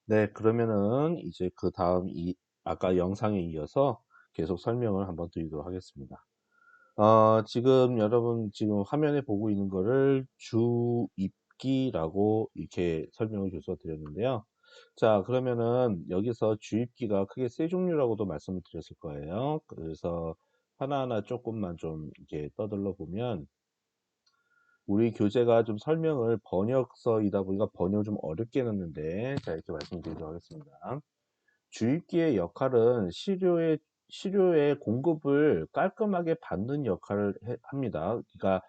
네, 그러면은 이제 그 다음 아까 영상에 이어서 계속 설명을 한번 드리도록 하겠습니다. 지금 여러분 지금 화면에 보고 있는 거를 주입기라고 이렇게 설명을 줘서 드렸는데요. 자, 그러면은 여기서 주입기가 크게 세 종류라고도 말씀을 드렸을 거예요. 그래서 하나하나 조금만 좀 이렇게 떠들러 보면 우리 교재가 좀 설명을 번역서이다 보니까 번역을 좀 어렵게 해놨는데 자, 이렇게 말씀드리도록 하겠습니다. 주입기의 역할은 시료의 공급을 깔끔하게 받는 역할을 합니다. 그러니까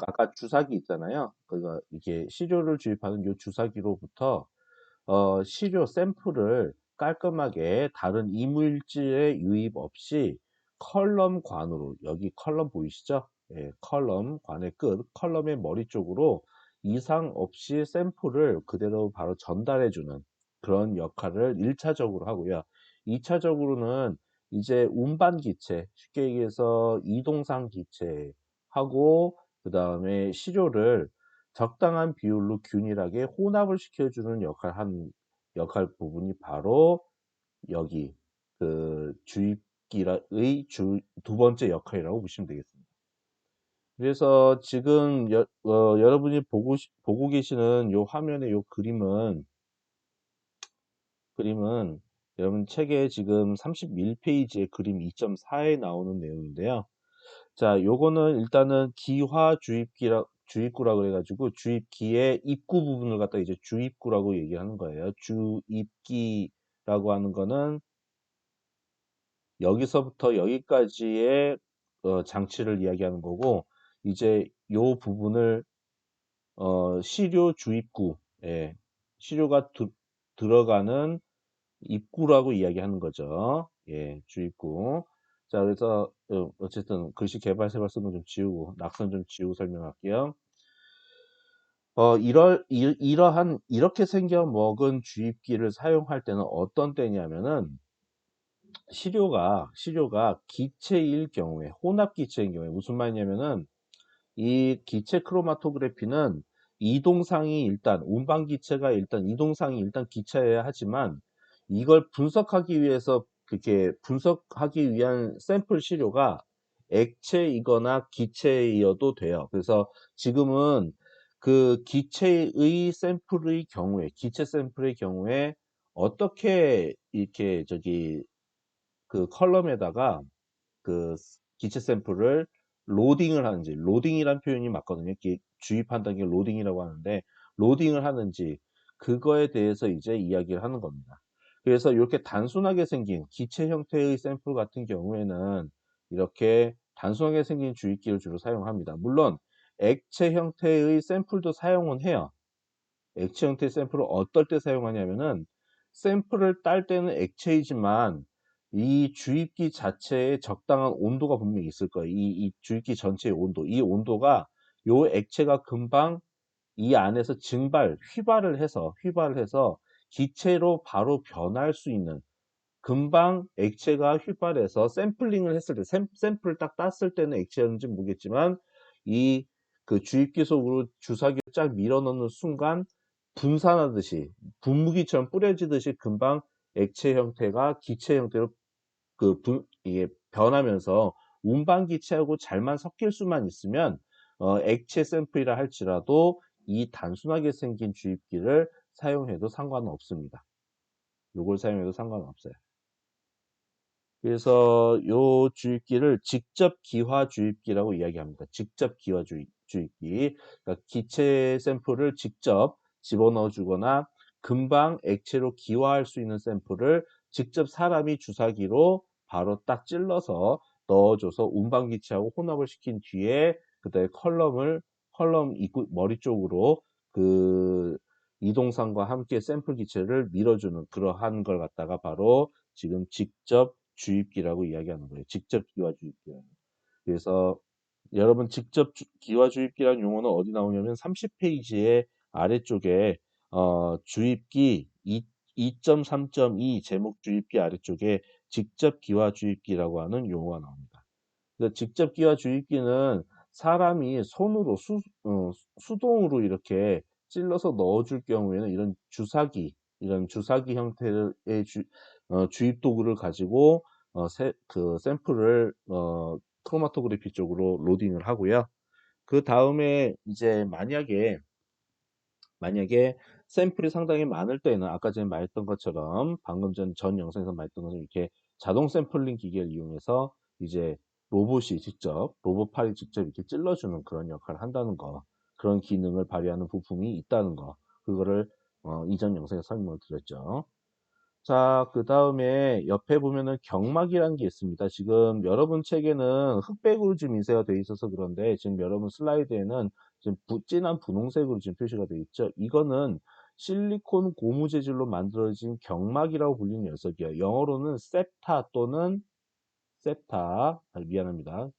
아까 주사기 있잖아요. 그러니까 이게 시료를 주입하는 이 주사기로부터 시료 샘플을 깔끔하게 다른 이물질의 유입 없이 컬럼관으로, 여기 컬럼 보이시죠? 예, 컬럼관의 끝, 컬럼의 머리 쪽으로 이상 없이 샘플을 그대로 바로 전달해주는 그런 역할을 1차적으로 하고요. 2차적으로는 이제 운반 기체, 쉽게 얘기해서 이동상 기체하고 그 다음에 시료를 적당한 비율로 균일하게 혼합을 시켜주는 역할 부분이 바로 여기 그 주입기의 두 번째 역할이라고 보시면 되겠습니다. 그래서 지금 여러분이 보고 계시는 요 화면의 요 그림은 여러분 책에 지금 31페이지에 그림 2.4에 나오는 내용인데요. 자, 요거는 일단은 주입구라 그래가지고 주입기의 입구 부분을 갖다 이제 주입구라고 얘기하는 거예요. 주입기라고 하는 거는 여기서부터 여기까지의 장치를 이야기하는 거고, 이제 요 부분을 시료 주입구, 예, 시료가 들어가는 입구라고 이야기하는 거죠. 예, 주입구. 자, 그래서 어쨌든 글씨 개발 세발 쓰는 거 좀 지우고 낙선 좀 지우고 설명할게요. 이렇게 생겨 먹은 주입기를 사용할 때는 어떤 때냐면은 시료가 기체일 경우에, 혼합 기체인 경우에 무슨 말이냐면은 이 기체 크로마토그래피는 운반 기체가 일단 이동상이 일단 기체여야 하지만 이걸 분석하기 위해서 그렇게 분석하기 위한 샘플 시료가 액체이거나 기체이어도 돼요. 그래서 지금은 그 기체 샘플의 경우에 어떻게 이렇게 그 컬럼에다가 그 기체 샘플을 로딩을 하는지, 로딩이란 표현이 맞거든요. 주입한다는 게 로딩이라고 하는데, 로딩을 하는지, 그거에 대해서 이제 이야기를 하는 겁니다. 그래서 이렇게 단순하게 생긴 기체 형태의 샘플 같은 경우에는 이렇게 단순하게 생긴 주입기를 주로 사용합니다. 물론 액체 형태의 샘플도 사용은 해요. 액체 형태의 샘플을 어떨 때 사용하냐면은 샘플을 딸 때는 액체이지만 이 주입기 자체에 적당한 온도가 분명히 있을 거예요. 이 주입기 전체의 온도. 이 온도가 요 액체가 금방 이 안에서 휘발을 해서 기체로 바로 변할 수 있는 금방 액체가 휘발해서 샘플링을 했을 때, 샘플을 딱 땄을 때는 액체였는지 모르겠지만, 이 그 주입기 속으로 주사기를 쫙 밀어 넣는 순간, 분산하듯이, 분무기처럼 뿌려지듯이 금방 액체 형태가 기체 형태로 이게 변하면서 운반 기체하고 잘만 섞일 수만 있으면, 액체 샘플이라 할지라도 이 단순하게 생긴 주입기를 사용해도 상관은 없습니다. 요걸 사용해도 상관은 없어요. 그래서 요 주입기를 직접 기화 주입기라고 이야기합니다. 직접 기화 주입기. 그러니까 기체 샘플을 직접 집어넣어 주거나 금방 액체로 기화할 수 있는 샘플을 직접 사람이 주사기로 바로 딱 찔러서 넣어줘서 운반 기체하고 혼합을 시킨 뒤에 그다음에 컬럼 입구 머리 쪽으로 그 이동상과 함께 샘플 기체를 밀어주는 그러한 걸 갖다가 바로 지금 직접 주입기라고 이야기하는 거예요. 직접 기화 주입기. 그래서 여러분 직접 기화 주입기라는 용어는 어디 나오냐면 30페이지의 아래쪽에 주입기 2.3.2 제목 주입기 아래쪽에 직접 기화 주입기라고 하는 용어가 나옵니다. 그래서 직접 기화 주입기는 사람이 손으로 수동으로 이렇게 찔러서 넣어줄 경우에는 이런 주사기 이런 주사기 형태의 주입 도구를 가지고 그 샘플을 크로마토그래피 쪽으로 로딩을 하고요. 그 다음에 이제 만약에 샘플이 상당히 많을 때는 아까 전에 말했던 것처럼 방금 전 영상에서 말했던 것처럼 이렇게 자동 샘플링 기계를 이용해서 이제 로봇팔이 직접 이렇게 찔러주는 그런 역할을 한다는 거, 그런 기능을 발휘하는 부품이 있다는 거, 그거를 이전 영상에 설명을 드렸죠. 자, 그 다음에 옆에 보면은 경막이라는 게 있습니다. 지금 여러분 책에는 흑백으로 지금 인쇄가 되어 있어서 그런데 지금 여러분 슬라이드에는 지금 진한 분홍색으로 지금 표시가 되어 있죠. 이거는 실리콘 고무 재질로 만들어진 경막이라고 불리는 녀석이에요. 영어로는 셉타 또는 미안합니다.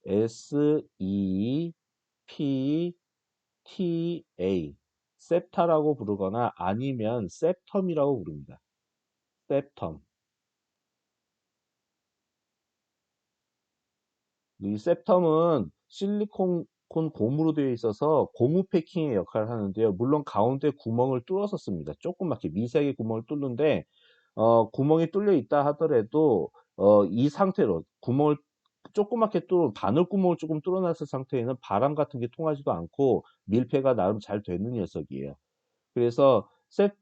SEPTA. 셉타라고 부르거나 아니면 셉텀이라고 부릅니다. 셉텀. 이 셉텀은 실리콘 고무로 되어 있어서 고무 패킹의 역할을 하는데요. 물론 가운데 구멍을 뚫어서 씁니다. 조그맣게 미세하게 구멍을 뚫는데 구멍이 뚫려 있다 하더라도 이 상태로 구멍을 조그맣게 바늘 구멍을 조금 뚫어놨을 상태에는 바람 같은 게 통하지도 않고 밀폐가 나름 잘 되는 녀석이에요. 그래서 셉타의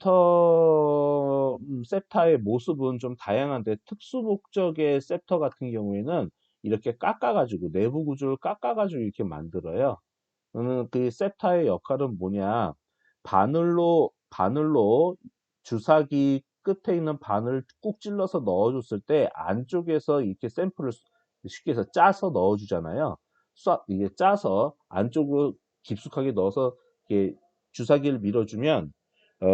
모습은 좀 다양한데 특수 목적의 셉터 같은 경우에는 이렇게 깎아가지고 내부 구조를 깎아가지고 이렇게 만들어요. 그 셉타의 역할은 뭐냐? 바늘로 주사기 끝에 있는 바늘을 꾹 찔러서 넣어줬을 때 안쪽에서 이렇게 샘플을 쉽게 해서 짜서 넣어주잖아요. 이게 짜서 안쪽으로 깊숙하게 넣어서 이렇게 주사기를 밀어주면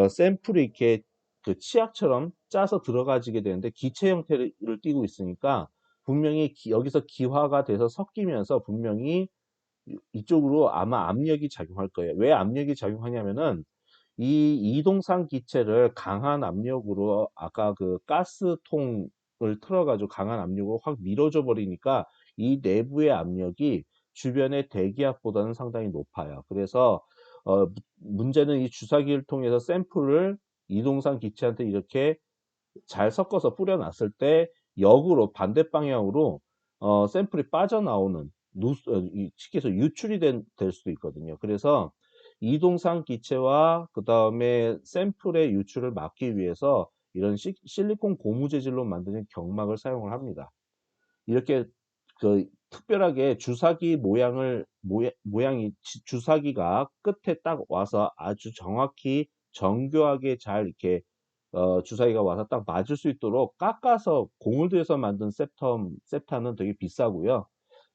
샘플이 이렇게 그 치약처럼 짜서 들어가지게 되는데 기체 형태를 띠고 있으니까 분명히 여기서 기화가 돼서 섞이면서 분명히 이쪽으로 아마 압력이 작용할 거예요. 왜 압력이 작용하냐면은 이 이동상 기체를 강한 압력으로 아까 그 가스통을 틀어가지고 강한 압력으로 확 밀어줘 버리니까 이 내부의 압력이 주변의 대기압보다는 상당히 높아요. 그래서 문제는 이 주사기를 통해서 샘플을 이동상 기체한테 이렇게 잘 섞어서 뿌려놨을 때 역으로 반대 방향으로 샘플이 빠져나오는 쉽게 해서 유출이 될 수도 있거든요. 그래서 이동상 기체와 그 다음에 샘플의 유출을 막기 위해서 이런 실리콘 고무 재질로 만든 경막을 사용을 합니다. 이렇게 그 특별하게 주사기 모양이 주사기가 끝에 딱 와서 아주 정확히 정교하게 잘 이렇게 주사기가 와서 딱 맞을 수 있도록 깎아서 공을 들여서 만든 셉타는 되게 비싸고요.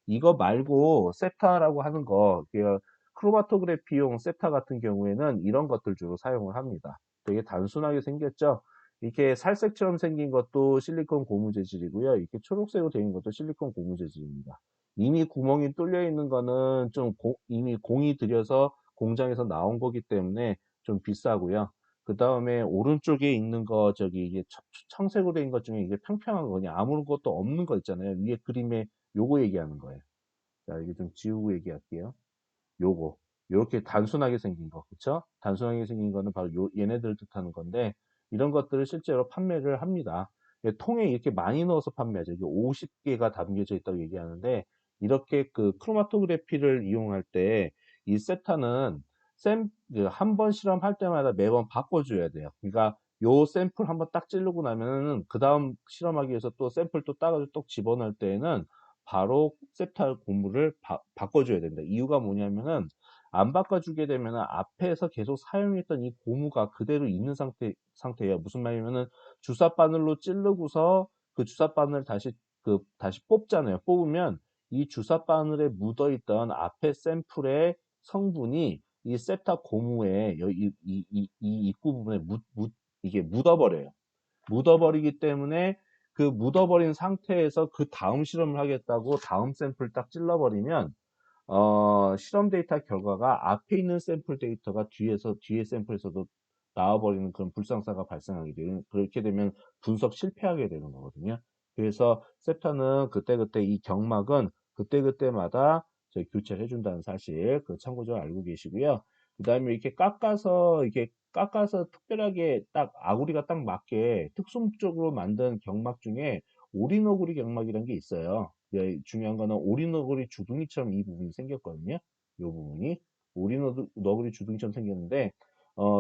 이거 말고 셉타라고 하는 거, 크로마토그래피용 셉타 같은 경우에는 이런 것들 주로 사용을 합니다. 되게 단순하게 생겼죠? 이렇게 살색처럼 생긴 것도 실리콘 고무 재질이고요. 이렇게 초록색으로 되어 것도 실리콘 고무 재질입니다. 이미 구멍이 뚫려 있는 거는 좀 이미 공이 들여서 공장에서 나온 거기 때문에 좀 비싸고요. 그 다음에 오른쪽에 있는 거, 이게 청색으로 된 것 중에 이게 평평한 거냐, 아무것도 없는 거 있잖아요. 위에 그림에 요거 얘기하는 거예요. 자, 이게 좀 지우고 얘기할게요. 요거. 요렇게 단순하게 생긴 거. 그쵸? 단순하게 생긴 거는 바로 얘네들 뜻하는 건데, 이런 것들을 실제로 판매를 합니다. 통에 이렇게 많이 넣어서 판매하죠. 이게 50개가 담겨져 있다고 얘기하는데, 이렇게 그 크로마토그래피를 이용할 때, 이 세타는 한 번 실험할 때마다 매번 바꿔줘야 돼요. 그러니까 요 샘플 한번 딱 찌르고 나면은, 그 다음 실험하기 위해서 또 샘플 또 따가지고 또 집어넣을 때에는, 바로 셉탈 고무를 바꿔줘야 된다. 이유가 뭐냐면은 안 바꿔주게 되면 앞에서 계속 사용했던 이 고무가 그대로 있는 상태예요. 무슨 말이냐면은 주사 바늘로 찌르고서 그 주사 바늘 다시 뽑잖아요. 뽑으면 이 주사 바늘에 묻어있던 앞에 샘플의 성분이 이 셉타 고무에 이 입구 부분에 이게 묻어버려요. 묻어버리기 때문에 그 묻어버린 상태에서 그 다음 실험을 하겠다고 다음 샘플 딱 찔러버리면 실험 데이터 결과가 앞에 있는 샘플 데이터가 뒤에 샘플에서도 나와버리는 그런 불상사가 발생하게 되는, 그렇게 되면 분석 실패하게 되는 거거든요. 그래서 셉타는 그때그때 이 경막은 그때그때마다 저희 교체를 해준다는 사실, 그 참고적으로 알고 계시고요. 그 다음에 이렇게 깎아서 이렇게 깎아서 특별하게 딱 아구리가 딱 맞게 특수목적으로 만든 경막 중에 오리너구리 경막이라는 게 있어요. 네, 중요한 거는 오리너구리 주둥이처럼 이 부분이 생겼거든요. 이 부분이 오리너구리 주둥이처럼 생겼는데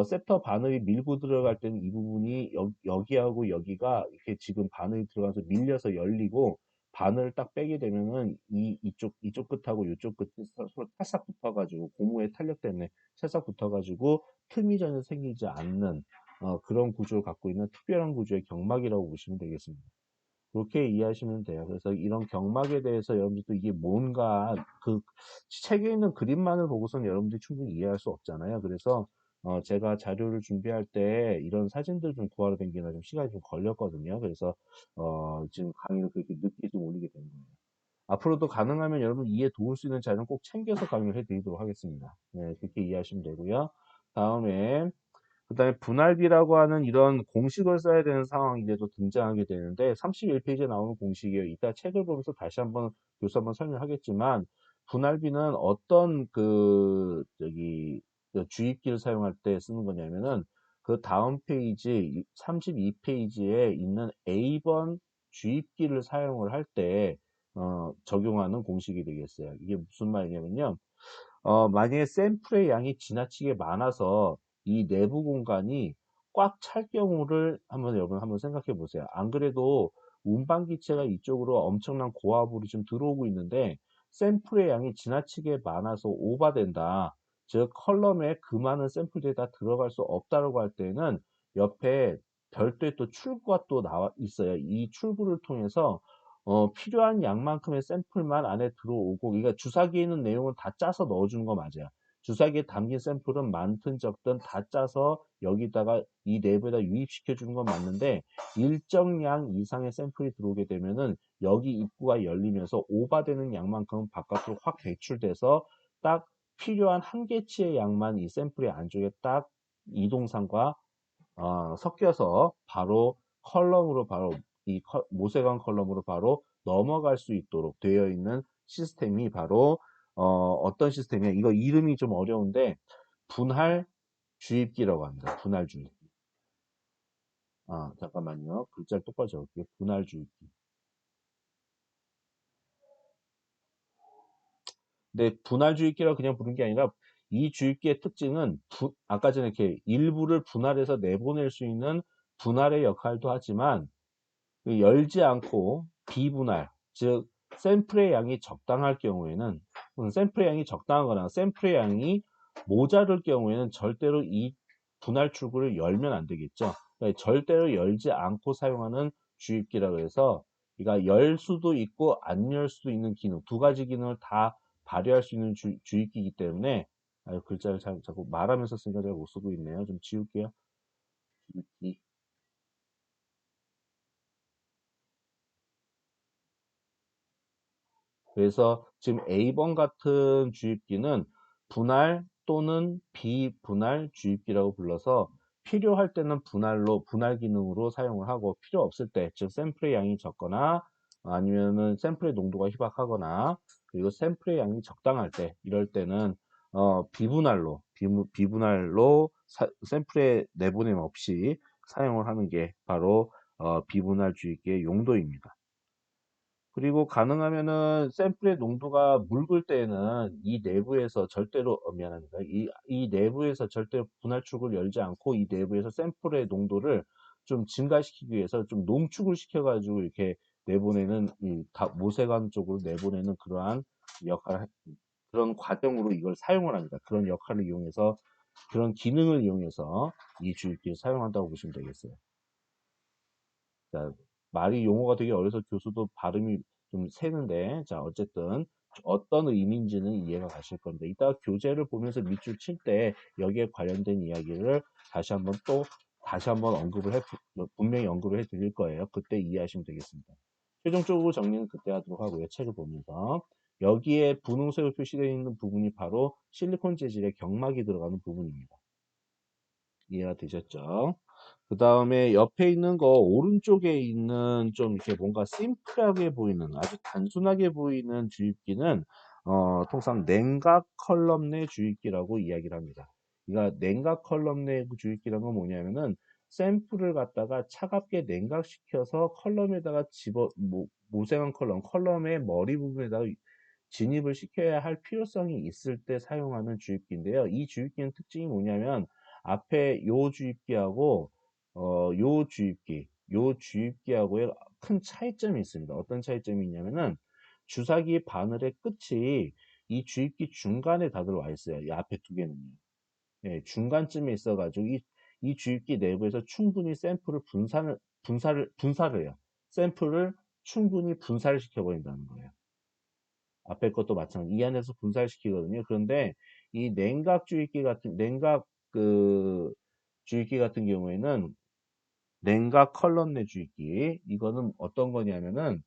셉터 바늘이 밀고 들어갈 때는 이 부분이 여기하고 여기가 이렇게 지금 바늘이 들어가서 밀려서 열리고 바늘을 딱 빼게 되면은 이쪽 끝하고 이쪽 끝이 서로 탈싹 붙어가지고 고무의 탄력 때문에 찰싹 붙어가지고 틈이 전혀 생기지 않는 그런 구조를 갖고 있는 특별한 구조의 경막이라고 보시면 되겠습니다. 그렇게 이해하시면 돼요. 그래서 이런 경막에 대해서 여러분들도 이게 뭔가 그 책에 있는 그림만을 보고서는 여러분들이 충분히 이해할 수 없잖아요. 그래서 제가 자료를 준비할 때 이런 사진들 좀 구하러 다니기나 좀 시간이 좀 걸렸거든요. 그래서 지금 강의를 그렇게 늦게 좀 올리게 된 거예요. 앞으로도 가능하면 여러분 이해 도울 수 있는 자료는 꼭 챙겨서 강의를 해드리도록 하겠습니다. 네, 그렇게 이해하시면 되고요. 다음에 그다음에 분할비라고 하는 이런 공식을 써야 되는 상황이 이제 또 등장하게 되는데 31페이지에 나오는 공식이에요. 이따 책을 보면서 다시 한번 교수 한번 설명하겠지만 분할비는 어떤 그 주입기를 사용할 때 쓰는 거냐면은 그 다음 페이지 32페이지에 있는 A번 주입기를 사용을 할 때 적용하는 공식이 되겠어요. 이게 무슨 말이냐면요. 만약에 샘플의 양이 지나치게 많아서 이 내부 공간이 꽉 찰 경우를 여러분 한번 생각해 보세요. 안 그래도 운반 기체가 이쪽으로 엄청난 고압으로 좀 들어오고 있는데 샘플의 양이 지나치게 많아서 오버된다. 즉 컬럼에 그 많은 샘플들이 다 들어갈 수 없다라고 할 때는 옆에 별도의 또 출구가 또 나와 있어요. 이 출구를 통해서 필요한 양만큼의 샘플만 안에 들어오고, 그러니까 주사기에 있는 내용은 다 짜서 넣어주는 거 맞아요. 주사기에 담긴 샘플은 많든 적든 다 짜서 여기다가 이 내부에다 유입시켜 주는 건 맞는데, 일정 양 이상의 샘플이 들어오게 되면은 여기 입구가 열리면서 오버되는 양만큼은 바깥으로 확 배출돼서 딱 필요한 한 개치의 양만 이 샘플의 안쪽에 딱 이동상과 섞여서 바로 컬럼으로 바로 모세관 컬럼으로 바로 넘어갈 수 있도록 되어 있는 시스템이 바로 어떤 시스템이냐, 이거 이름이 좀 어려운데 분할 주입기라고 합니다. 분할 주입기. 잠깐만요. 글자를 똑바로 적을게요. 분할 주입기. 근데 분할 주입기라고 그냥 부른 게 아니라 이 주입기의 특징은 아까 전에 이렇게 일부를 분할해서 내보낼 수 있는 분할의 역할도 하지만 열지 않고 비분할, 즉 샘플의 양이 적당할 경우에는, 샘플의 양이 적당하거나 샘플의 양이 모자랄 경우에는 절대로 이 분할 출구를 열면 안 되겠죠. 그러니까 절대로 열지 않고 사용하는 주입기라고 해서, 그러니까 열 수도 있고 안 열 수도 있는 기능, 두 가지 기능을 다 발휘할 수 있는 주입기이기 때문에, 글자를 자꾸 말하면서 쓰니까 제가 못 쓰고 있네요. 좀 지울게요. 주입기. 그래서 지금 A번 같은 주입기는 분할 또는 비분할 주입기라고 불러서 필요할 때는 분할 기능으로 사용을 하고 필요 없을 때, 즉 샘플의 양이 적거나 아니면은 샘플의 농도가 희박하거나 그리고 샘플의 양이 적당할 때, 이럴 때는 비분할로 샘플의 내보냄 없이 사용을 하는 게 바로 비분할 주입기의 용도입니다. 그리고 가능하면은 샘플의 농도가 묽을 때에는 이 내부에서 절대로, 미안합니다. 이 내부에서 절대 분할축을 열지 않고 이 내부에서 샘플의 농도를 좀 증가시키기 위해서 좀 농축을 시켜가지고 이렇게 내보내는, 모세관 쪽으로 내보내는 그러한 그런 과정으로 이걸 사용을 합니다. 그런 역할을 이용해서, 그런 기능을 이용해서 이 주입기를 사용한다고 보시면 되겠어요. 자, 말이 용어가 되게 어려서 교수도 발음이 좀 새는데, 자, 어쨌든 어떤 의미인지는 이해가 가실 건데, 이따 교재를 보면서 밑줄 칠 때 여기에 관련된 이야기를 다시 한번 분명히 언급을 해 드릴 거예요. 그때 이해하시면 되겠습니다. 최종적으로 정리는 그때 하도록 하고요. 책을 보면서. 여기에 분홍색으로 표시되어 있는 부분이 바로 실리콘 재질의 경막이 들어가는 부분입니다. 이해가 되셨죠? 그 다음에 옆에 있는 거 오른쪽에 있는 좀 이렇게 뭔가 심플하게 보이는, 아주 단순하게 보이는 주입기는 통상 냉각 컬럼 내 주입기라고 이야기를 합니다. 그러니까 냉각 컬럼 내 주입기란 건 뭐냐면은 샘플을 갖다가 차갑게 냉각시켜서 컬럼에다가 모생한 컬럼의 머리 부분에다가 진입을 시켜야 할 필요성이 있을 때 사용하는 주입기인데요. 이 주입기는 특징이 뭐냐면 앞에 요 주입기하고 요 주입기하고의 큰 차이점이 있습니다. 어떤 차이점이 있냐면은 주사기 바늘의 끝이 이 주입기 중간에 다들 와 있어요. 이 앞에 두 개는요. 예, 중간쯤에 있어가지고 이 주입기 내부에서 충분히 샘플을 분사를 해요. 샘플을 충분히 분사를 시켜버린다는 거예요. 앞에 것도 마찬가지. 이 안에서 분사를 시키거든요. 그런데 이 냉각 주입기 같은 경우에는 냉각 컬럼 내 주입기 이거는 어떤 거냐면은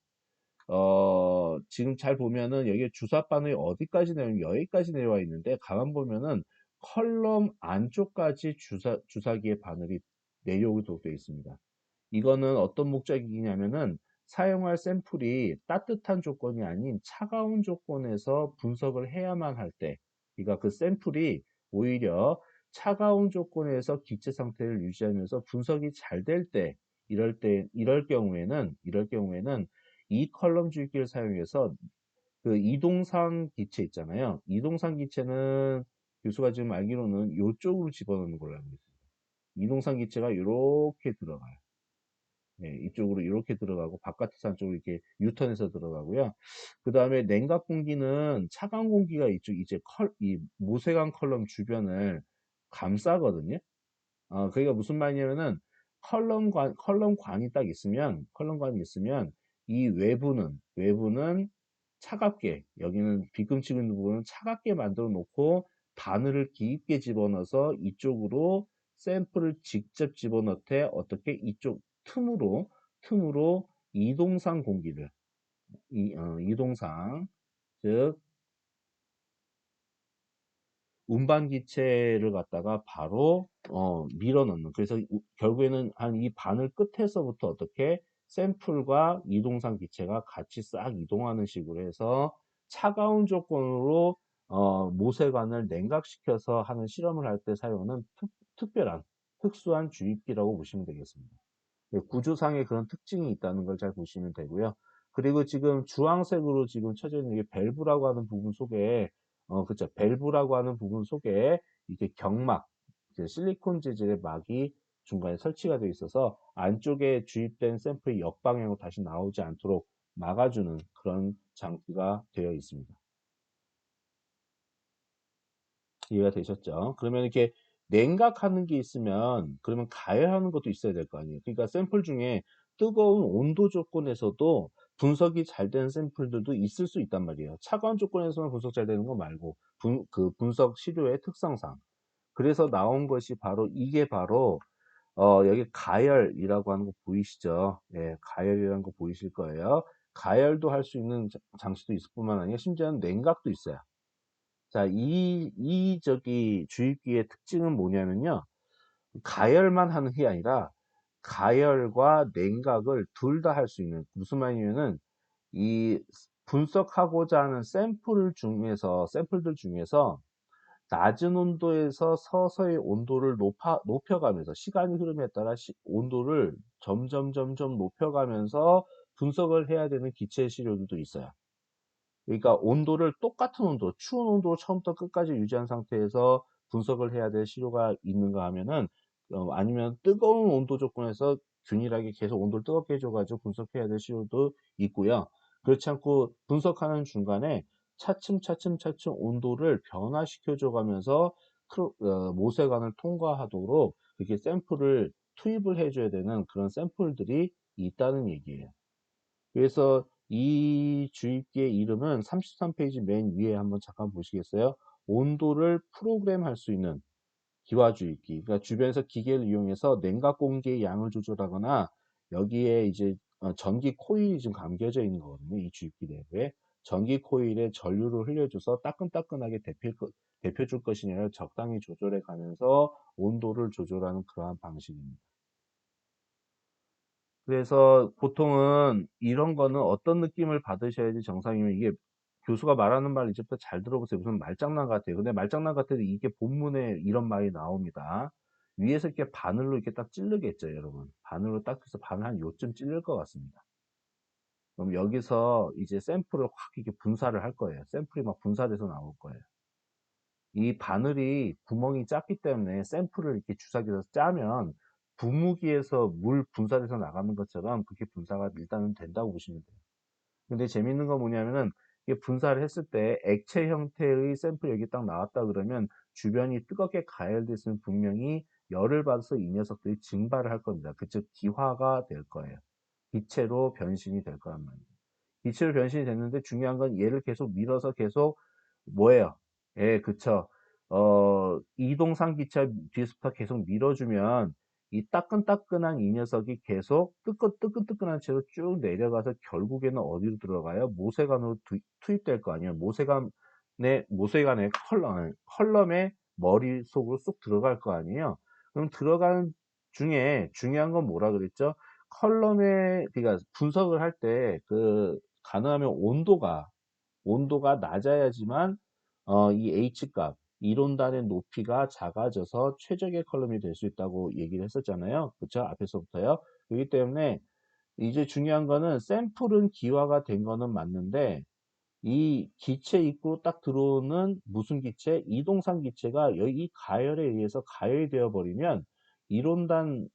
지금 잘 보면은 여기 주사바늘이 어디까지 내려오면 여기까지 내려와 있는데 가만 보면은 컬럼 안쪽까지 주사기의 바늘이 내려오도록 되어 있습니다. 이거는 어떤 목적이냐면은 사용할 샘플이 따뜻한 조건이 아닌 차가운 조건에서 분석을 해야만 할 때, 그러니까 그 샘플이 오히려 차가운 조건에서 기체 상태를 유지하면서 분석이 잘 될 때, 이럴 경우에는 이 컬럼 주기를 사용해서 그 이동상 기체 있잖아요. 이동상 기체는 교수가 지금 알기로는 이쪽으로 집어넣는 걸로 알고 있습니다. 이동상 기체가 이렇게 들어가요. 네, 이쪽으로 이렇게 들어가고 바깥에서 안쪽으로 이렇게 유턴해서 들어가고요. 그 다음에 냉각 공기는 차가운 공기가 이 모세관 컬럼 주변을 감싸거든요. 그게 무슨 말이냐면은 컬럼관이 있으면 이 외부는 차갑게, 여기는 비금치고 있는 부분은 차갑게 만들어 놓고 바늘을 깊게 집어넣어서 이쪽으로 샘플을 직접 집어넣되 어떻게 이쪽 틈으로 이동상 공기를, 이동상, 즉, 운반 기체를 갖다가 바로 밀어 넣는 그래서 결국에는 한 이 바늘 끝에서부터 어떻게 샘플과 이동상 기체가 같이 싹 이동하는 식으로 해서 차가운 조건으로 모세관을 냉각시켜서 하는 실험을 할 때 사용하는 특별한 특수한 주입기라고 보시면 되겠습니다. 예, 구조상의 그런 특징이 있다는 걸 잘 보시면 되고요. 그리고 지금 주황색으로 지금 쳐져 있는 게 밸브라고 하는 부분 속에, 그쵸. 밸브라고 하는 부분 속에 이게 경막, 이제 실리콘 재질의 막이 중간에 설치가 되어 있어서 안쪽에 주입된 샘플이 역방향으로 다시 나오지 않도록 막아주는 그런 장치가 되어 있습니다. 이해가 되셨죠? 그러면 이렇게 냉각하는 게 있으면 그러면 가열하는 것도 있어야 될 거 아니에요. 그러니까 샘플 중에 뜨거운 온도 조건에서도 분석이 잘 되는 샘플들도 있을 수 있단 말이에요. 차가운 조건에서만 분석 잘 되는 거 말고 그 분석 시료의 특성상. 그래서 나온 것이 바로 이게 바로 여기 가열이라고 하는 거 보이시죠? 예, 가열이라는 거 보이실 거예요. 가열도 할 수 있는 장치도 있을 뿐만 아니라 심지어는 냉각도 있어요. 자, 주입기의 특징은 뭐냐면요. 가열만 하는 게 아니라 가열과 냉각을 둘 다 할 수 있는 무슨 말이냐면은 이 분석하고자 하는 샘플들 중에서 낮은 온도에서 서서히 온도를 높여가면서 시간이 흐름에 따라 온도를 점점 높여가면서 분석을 해야 되는 기체 시료들도 있어요. 그러니까 온도를 똑같은 온도, 추운 온도로 처음부터 끝까지 유지한 상태에서 분석을 해야 될 시료가 있는가 하면은 아니면 뜨거운 온도 조건에서 균일하게 계속 온도를 뜨겁게 해줘가지고 분석해야 될 시료도 있고요. 그렇지 않고 분석하는 중간에 차츰 온도를 변화시켜줘 가면서 모세관을 통과하도록 이렇게 샘플을 투입을 해줘야 되는 그런 샘플들이 있다는 얘기예요. 그래서 이 주입기의 이름은 33페이지 맨 위에 한번 잠깐 보시겠어요? 온도를 프로그램할 수 있는 기화주입기. 그러니까 주변에서 기계를 이용해서 냉각 공기의 양을 조절하거나 여기에 이제 전기 코일이 지금 감겨져 있는 거거든요. 이 주입기 내부에. 전기 코일에 전류를 흘려줘서 따끈따끈하게 데펴줄 것이냐 적당히 조절해 가면서 온도를 조절하는 그러한 방식입니다. 그래서 보통은 이런 거는 어떤 느낌을 받으셔야지 정상이면 이게 교수가 말하는 말 이제부터 잘 들어보세요. 무슨 말장난 같아요. 근데 말장난 같아도 이게 본문에 이런 말이 나옵니다. 위에서 이렇게 바늘로 이렇게 딱 찌르겠죠, 여러분. 바늘로 딱 해서 바늘 한 요쯤 찌를 것 같습니다. 그럼 여기서 이제 샘플을 확 이렇게 분사를 할 거예요. 샘플이 막 분사돼서 나올 거예요. 이 바늘이 구멍이 작기 때문에 샘플을 이렇게 주사기에서 짜면 분무기에서 물 분사돼서 나가는 것처럼 그렇게 분사가 일단은 된다고 보시면 돼요. 근데 재밌는 건 뭐냐면은 이게 분사를 했을 때 액체 형태의 샘플이 여기 딱 나왔다 그러면 주변이 뜨겁게 가열됐으면 분명히 열을 받아서 이 녀석들이 증발을 할 겁니다. 즉 기화가 될 거예요. 기체로 변신이 될 거란 말이에요. 기체로 변신이 됐는데 중요한 건 얘를 계속 밀어서 계속 뭐예요? 예, 그쵸. 이동상 기체 뒤에서부터 계속 밀어주면 이 따끈따끈한 이 녀석이 계속 뜨끈뜨끈한 채로 쭉 내려가서 결국에는 어디로 들어가요? 모세관으로 투입될 거 아니에요. 모세관의 컬럼의 머릿속으로 쏙 들어갈 거 아니에요. 그럼 들어가는 중에 중요한 건 뭐라 그랬죠? 그러니까 분석을 할 때 가능하면 온도가 낮아야지만 이 H값, 이론단의 높이가 작아져서 최적의 컬럼이 될 수 있다고 얘기를 했었잖아요. 그쵸? 앞에서부터요. 그렇기 때문에 이제 중요한 거는 샘플은 기화가 된 거는 맞는데 이 기체 입구로 딱 들어오는 무슨 기체? 이동상 기체가 여기 가열에 의해서 가열이 되어 버리면 이론단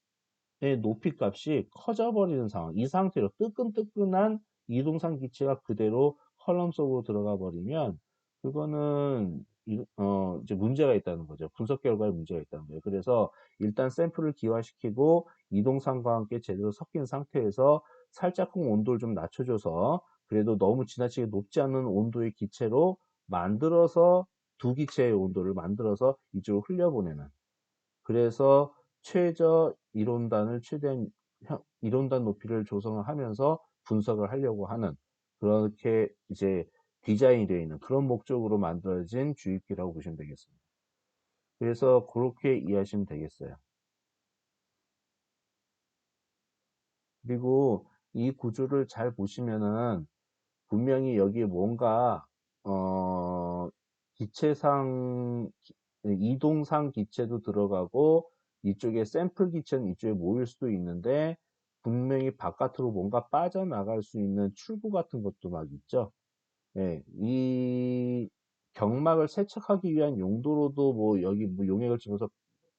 높이 값이 커져 버리는 상황. 이 상태로 뜨끈뜨끈한 이동상 기체가 그대로 컬럼 속으로 들어가 버리면 그거는 이제 문제가 있다는 거죠. 분석 결과에 문제가 있다는 거예요. 그래서 일단 샘플을 기화시키고 이동상과 함께 제대로 섞인 상태에서 살짝쿵 온도를 좀 낮춰줘서 그래도 너무 지나치게 높지 않은 온도의 기체로 만들어서 두 기체의 온도를 만들어서 이쪽으로 흘려보내는, 그래서 최저 이론단을 최대한 이론단 높이를 조성을 하면서 분석을 하려고 하는, 그렇게 이제 디자인이 되어 있는 그런 목적으로 만들어진 주입기라고 보시면 되겠습니다. 그래서 그렇게 이해하시면 되겠어요. 그리고 이 구조를 잘 보시면은 분명히 여기에 뭔가 기체상 이동상 기체도 들어가고 이쪽에 샘플 기체는 이쪽에 모일 수도 있는데 분명히 바깥으로 뭔가 빠져나갈 수 있는 출구 같은 것도 막 있죠. 예, 이 경막을 세척하기 위한 용도로도 뭐 여기 뭐 용액을 집어서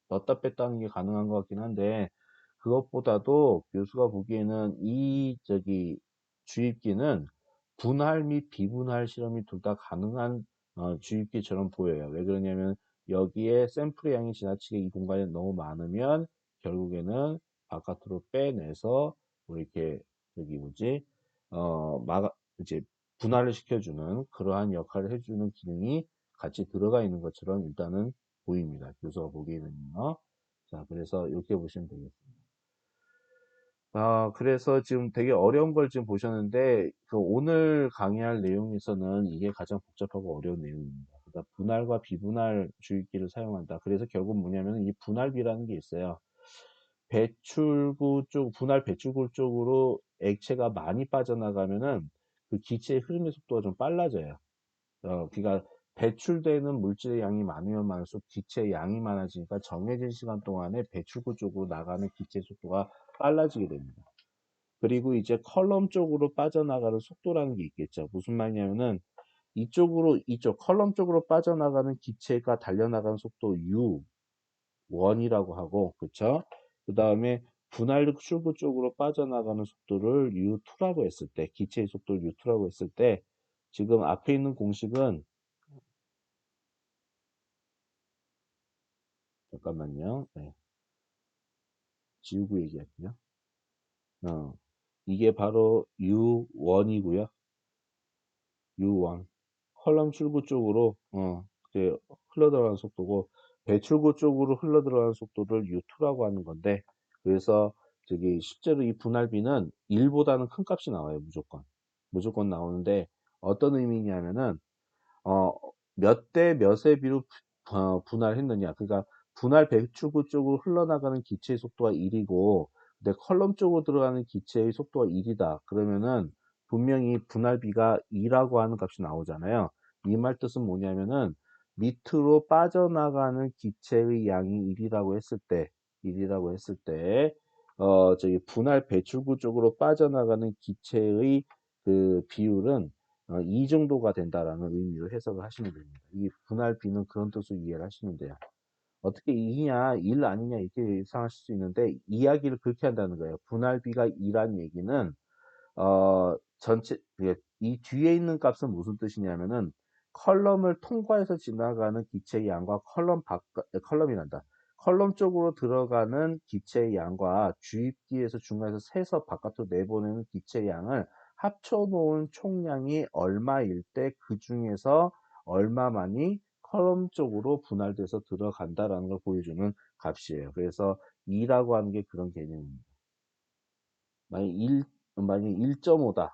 넣었다 뺐다 하는 게 가능한 것 같긴 한데 그것보다도 교수가 보기에는 이 주입기는 분할 및 비분할 실험이 둘 다 가능한 주입기처럼 보여요. 왜 그러냐면 여기에 샘플의 양이 지나치게 이 공간에 너무 많으면 결국에는 바깥으로 빼내서 뭐 이렇게 저기 뭐지 이제 분할을 시켜주는 그러한 역할을 해주는 기능이 같이 들어가 있는 것처럼 일단은 보입니다. 교수가 보기에는요. 자, 그래서 이렇게 보시면 되겠습니다. 그래서 지금 되게 어려운 걸 지금 보셨는데, 오늘 강의할 내용에서는 이게 가장 복잡하고 어려운 내용입니다. 그러니까 분할과 비분할 주입기를 사용한다. 그래서 결국 뭐냐면 이 분할비라는 게 있어요. 분할 배출구 쪽으로 액체가 많이 빠져나가면은 그 기체의 흐름의 속도가 좀 빨라져요. 그러니까 배출되는 물질의 양이 많으면 많을수록 기체의 양이 많아지니까 정해진 시간 동안에 배출구 쪽으로 나가는 기체 속도가 빨라지게 됩니다. 그리고 이제 컬럼 쪽으로 빠져나가는 속도라는 게 있겠죠. 무슨 말이냐면은 이쪽 컬럼 쪽으로 빠져나가는 기체가 달려나가는 속도 U1이라고 하고, 그쵸? 그 다음에 분할 출구 쪽으로 빠져나가는 속도를 U2라고 했을 때, 기체의 속도를 U2라고 했을 때, 지금 앞에 있는 공식은 잠깐만요. 네, 지우고 얘기할게요. 어, 이게 바로 U1이고요. U1. 컬럼 출구 쪽으로 이제 흘러들어가는 속도고 배출구 쪽으로 흘러들어가는 속도를 U2라고 하는 건데, 그래서 실제로 이 분할비는 1보다는 큰 값이 나와요. 무조건 나오는데 어떤 의미냐면은 어, 몇 대 몇의 비로 분할했느냐. 그러니까 분할 배출구 쪽으로 흘러나가는 기체의 속도가 1이고 근데 컬럼 쪽으로 들어가는 기체의 속도가 1이다. 그러면은 분명히 분할비가 2라고 하는 값이 나오잖아요. 이 말 뜻은 뭐냐면은 밑으로 빠져나가는 기체의 양이 1이라고 했을 때 저기 분할 배출구 쪽으로 빠져나가는 기체의 그 비율은 2 정도가 된다라는 의미로 해석을 하시면 됩니다. 이 분할비는 그런 뜻으로 이해를 하시면 돼요. 어떻게 2냐, 1 아니냐 이렇게 예상하실 수 있는데 이야기를 그렇게 한다는 거예요. 분할비가 2란 얘기는 전체 이 뒤에 있는 값은 무슨 뜻이냐면은 컬럼을 통과해서 지나가는 기체의 양과 컬럼이란다. 컬럼 쪽으로 들어가는 기체의 양과 주입기에서 중간에서 세서 바깥으로 내보내는 기체의 양을 합쳐 놓은 총량이 얼마일 때 그 중에서 얼마만이 컬럼 쪽으로 분할돼서 들어간다라는 걸 보여주는 값이에요. 그래서 2라고 하는 게 그런 개념입니다. 만약 1.5다.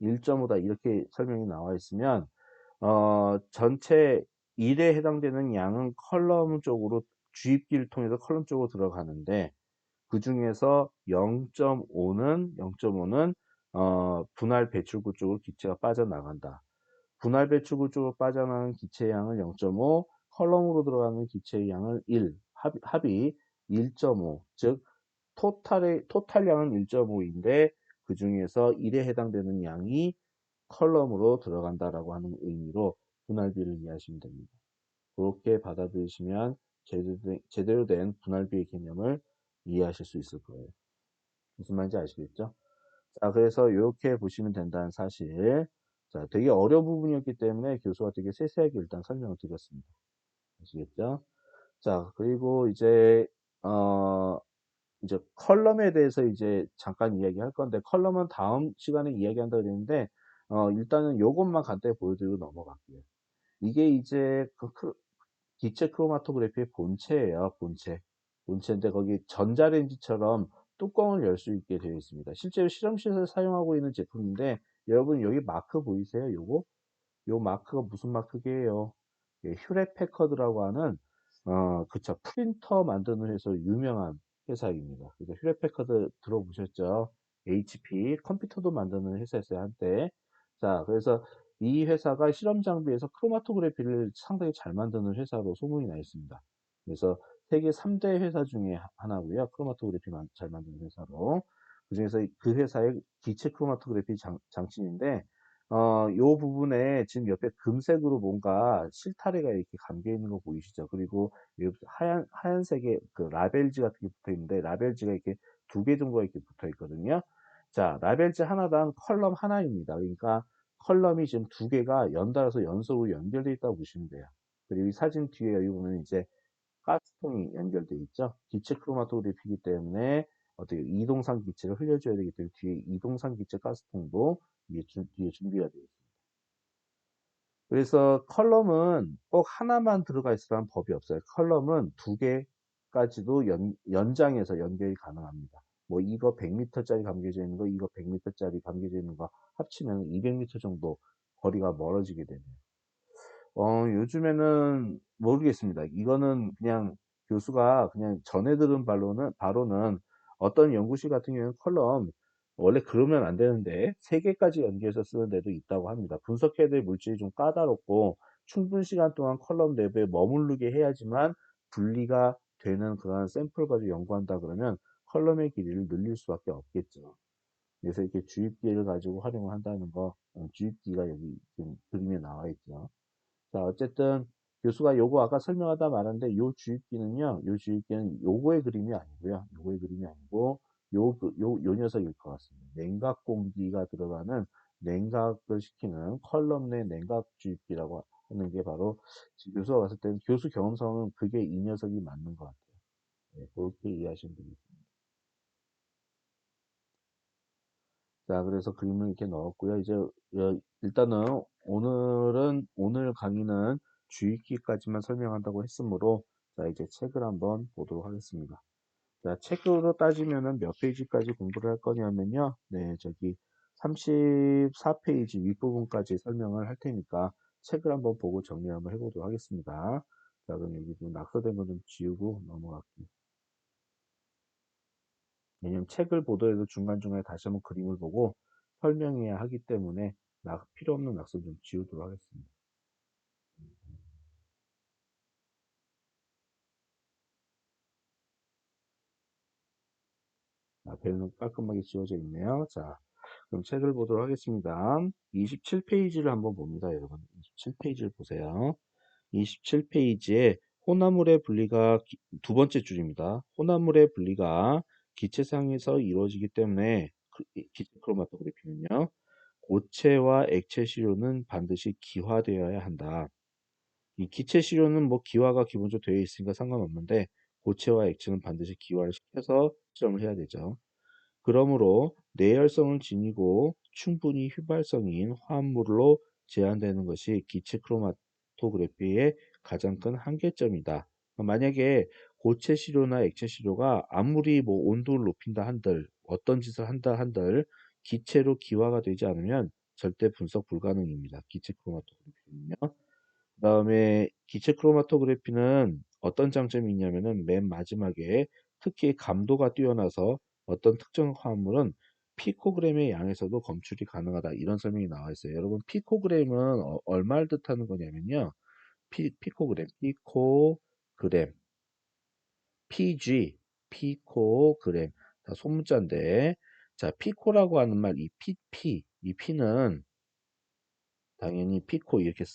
1.5다 이렇게 설명이 나와 있으면 전체 1에 해당되는 양은 컬럼 쪽으로 주입기를 통해서 컬럼 쪽으로 들어가는데 그 중에서 0.5는 분할 배출구 쪽으로 기체가 빠져나간다. 분할 배출구 쪽으로 빠져나가는 기체의 양을 0.5, 컬럼으로 들어가는 기체의 양을 1, 합이 1.5, 즉 토탈량은 1.5인데 그 중에서 1에 해당되는 양이 컬럼으로 들어간다라고 하는 의미로 분할비를 이해하시면 됩니다. 그렇게 받아들이시면 제대로 된 분할비의 개념을 이해하실 수 있을 거예요. 무슨 말인지 아시겠죠? 자, 그래서 이렇게 보시면 된다는 사실. 자, 되게 어려운 부분이었기 때문에 교수가 되게 세세하게 일단 설명을 드렸습니다. 아시겠죠? 자, 그리고 이제 컬럼에 대해서 이제 잠깐 이야기할 건데 컬럼은 다음 시간에 이야기한다 그랬는데 일단은 요것만 간단히 보여드리고 넘어갈게요. 이게 이제 기체 크로마토그래피의 본체예요. 본체인데 거기 전자레인지처럼 뚜껑을 열 수 있게 되어 있습니다. 실제로 실험실에서 사용하고 있는 제품인데 여러분 여기 마크 보이세요? 요 마크가 무슨 마크게요? 예, 휴렛 패커드라고 하는 그쵸, 프린터 만드는 회사로 유명한 회사입니다. 그래서 휴렛 패커드 들어보셨죠? HP 컴퓨터도 만드는 회사였어요 한때. 자, 그래서 이 회사가 실험 장비에서 크로마토그래피를 상당히 잘 만드는 회사로 소문이 나 있습니다. 그래서 세계 3대 회사 중에 하나고요. 크로마토그래피 잘 만드는 회사로. 그중에서 그 회사의 기체 크로마토그래피 장치인데 요 부분에 지금 옆에 금색으로 뭔가 실타래가 이렇게 감겨 있는 거 보이시죠? 그리고 여기 하얀색의 그 라벨지 같은 게 붙어 있는데 라벨지가 이렇게 2개 정도가 이렇게 붙어 있거든요. 자, 라벨지 하나당 컬럼 하나입니다. 그러니까 컬럼이 지금 2개가 연달아서 연속으로 연결되어 있다고 보시면 돼요. 그리고 이 사진 뒤에 여기 보면 이제 가스통이 연결되어 있죠. 기체 크로마토그래피이기 때문에 어떻게 이동상 기체를 흘려줘야 되기 때문에 뒤에 이동상 기체 가스통도 뒤에 준비가 되어 있습니다. 그래서 컬럼은 꼭 하나만 들어가 있으라는 법이 없어요. 컬럼은 2개까지도 연장해서 연결이 가능합니다. 뭐 이거 100m짜리 감겨져 있는 거, 이거 100m짜리 감겨져 있는 거 합치면 200m 정도 거리가 멀어지게 되네요. 요즘에는 모르겠습니다. 이거는 그냥 교수가 그냥 전해 들은 바로는 어떤 연구실 같은 경우는 컬럼 원래 그러면 안 되는데 3개까지 연계해서 쓰는 데도 있다고 합니다. 분석해야 될 물질이 좀 까다롭고 충분 시간 동안 컬럼 내부에 머무르게 해야지만 분리가 되는 그런 샘플 가지고 연구한다 그러면 컬럼의 길이를 늘릴 수밖에 없겠죠. 그래서 이렇게 주입기를 가지고 활용을 한다는 거, 주입기가 여기 지금 그림에 나와 있죠. 자, 어쨌든 교수가 요거 아까 설명하다 말았는데 요 주입기는 요거의 그림이 아니고요. 요거의 그림이 아니고 요 녀석일 것 같습니다. 냉각 공기가 들어가는 냉각을 시키는 컬럼 내 냉각 주입기라고 하는 게 바로 지금 교수가 봤을 때는 교수 경험상은 그게 이 녀석이 맞는 것 같아요. 네, 그렇게 이해하시면 되겠습니다. 자, 그래서 그림을 이렇게 넣었고요. 이제 일단은 오늘 강의는 주입기까지만 설명한다고 했으므로 자, 이제 책을 한번 보도록 하겠습니다. 자, 책으로 따지면은 몇 페이지까지 공부를 할 거냐면요. 네, 저기 34페이지 윗부분까지 설명을 할 테니까 책을 한번 보고 정리 한번 해보도록 하겠습니다. 자, 그럼 여기 좀 낙서된 거 좀 지우고 넘어갈게요. 왜냐면 책을 보더라도 중간중간에 다시 한번 그림을 보고 설명해야 하기 때문에 필요 없는 낙서 좀 지우도록 하겠습니다. 벨은 깔끔하게 지워져 있네요. 자, 그럼 책을 보도록 하겠습니다. 27페이지를 한번 봅니다, 여러분. 27페이지를 보세요. 27페이지에 호나물의 분리가 두 번째 줄입니다. 호나물의 분리가 기체상에서 이루어지기 때문에 기체 크로마토그래피는요. 고체와 액체 시료는 반드시 기화되어야 한다. 이 기체 시료는 뭐 기화가 기본적으로 되어 있으니까 상관없는데 고체와 액체는 반드시 기화를 시켜서 실험을 해야 되죠. 그러므로 내열성을 지니고 충분히 휘발성인 화합물로 제한되는 것이 기체 크로마토그래피의 가장 큰 한계점이다. 만약에 고체 시료나 액체 시료가 아무리 뭐 온도를 높인다 한들 어떤 짓을 한다 한들 기체로 기화가 되지 않으면 절대 분석 불가능입니다. 기체 크로마토그래피는요. 그다음에 기체 크로마토그래피는 어떤 장점이 있냐면은 맨 마지막에 특히 감도가 뛰어나서 어떤 특정 화합물은 피코그램의 양에서도 검출이 가능하다. 이런 설명이 나와 있어요. 여러분, 피코그램은 얼마를 뜻하는 거냐면요. 피코그램, 피코그램, PG, 피코그램. 다 소문자인데, 자, 피코라고 하는 말, 이 P는 당연히 피코 이렇게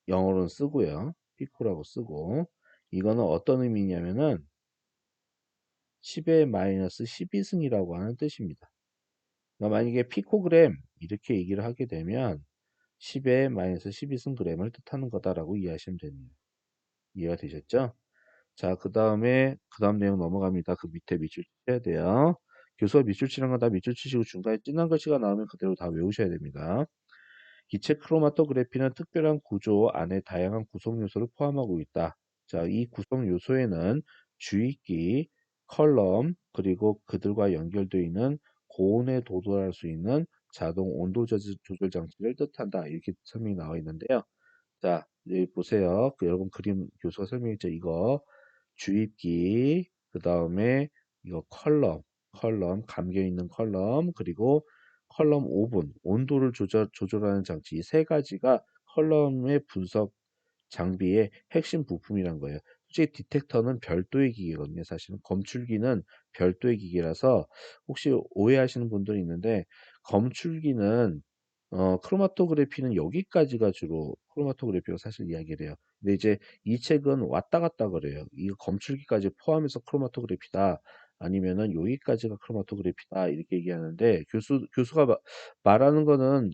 영어로는 쓰고요. 피코라고 쓰고 이거는 어떤 의미냐면은 10의 마이너스 12승이라고 하는 뜻입니다. 그러니까 만약에 피코그램 이렇게 얘기를 하게 되면 10의 마이너스 12승 그램을 뜻하는 거다라고 이해하시면 됩니다. 이해가 되셨죠? 자, 그 다음 내용 넘어갑니다. 그 밑에 밑줄 쳐야 돼요. 교수가 밑줄 치는 건 다 밑줄 치시고 중간에 진한 글씨가 나오면 그대로 다 외우셔야 됩니다. 기체 크로마토그래피는 특별한 구조 안에 다양한 구성 요소를 포함하고 있다. 자, 이 구성 요소에는 주입기, 컬럼, 그리고 그들과 연결되어 있는 고온에 도달할 수 있는 자동 온도 조절 장치를 뜻한다. 이렇게 설명이 나와 있는데요. 자, 여기 보세요. 여러분 그림 교수가 설명했죠. 이거 주입기, 그 다음에 이거 컬럼, 감겨 있는 컬럼, 그리고 컬럼 오븐, 온도를 조절하는 장치, 이 세 가지가 컬럼의 분석 장비의 핵심 부품이란 거예요. 솔직히 디텍터는 별도의 기계거든요. 사실은 검출기는 별도의 기계라서 혹시 오해하시는 분들이 있는데 검출기는 크로마토그래피는 여기까지가 주로 크로마토그래피가 사실 이야기를 해요. 근데 이제 이 책은 왔다 갔다 그래요. 이 검출기까지 포함해서 크로마토그래피다. 아니면은 여기까지가 크로마토그래피다. 이렇게 얘기하는데 교수가 말하는 거는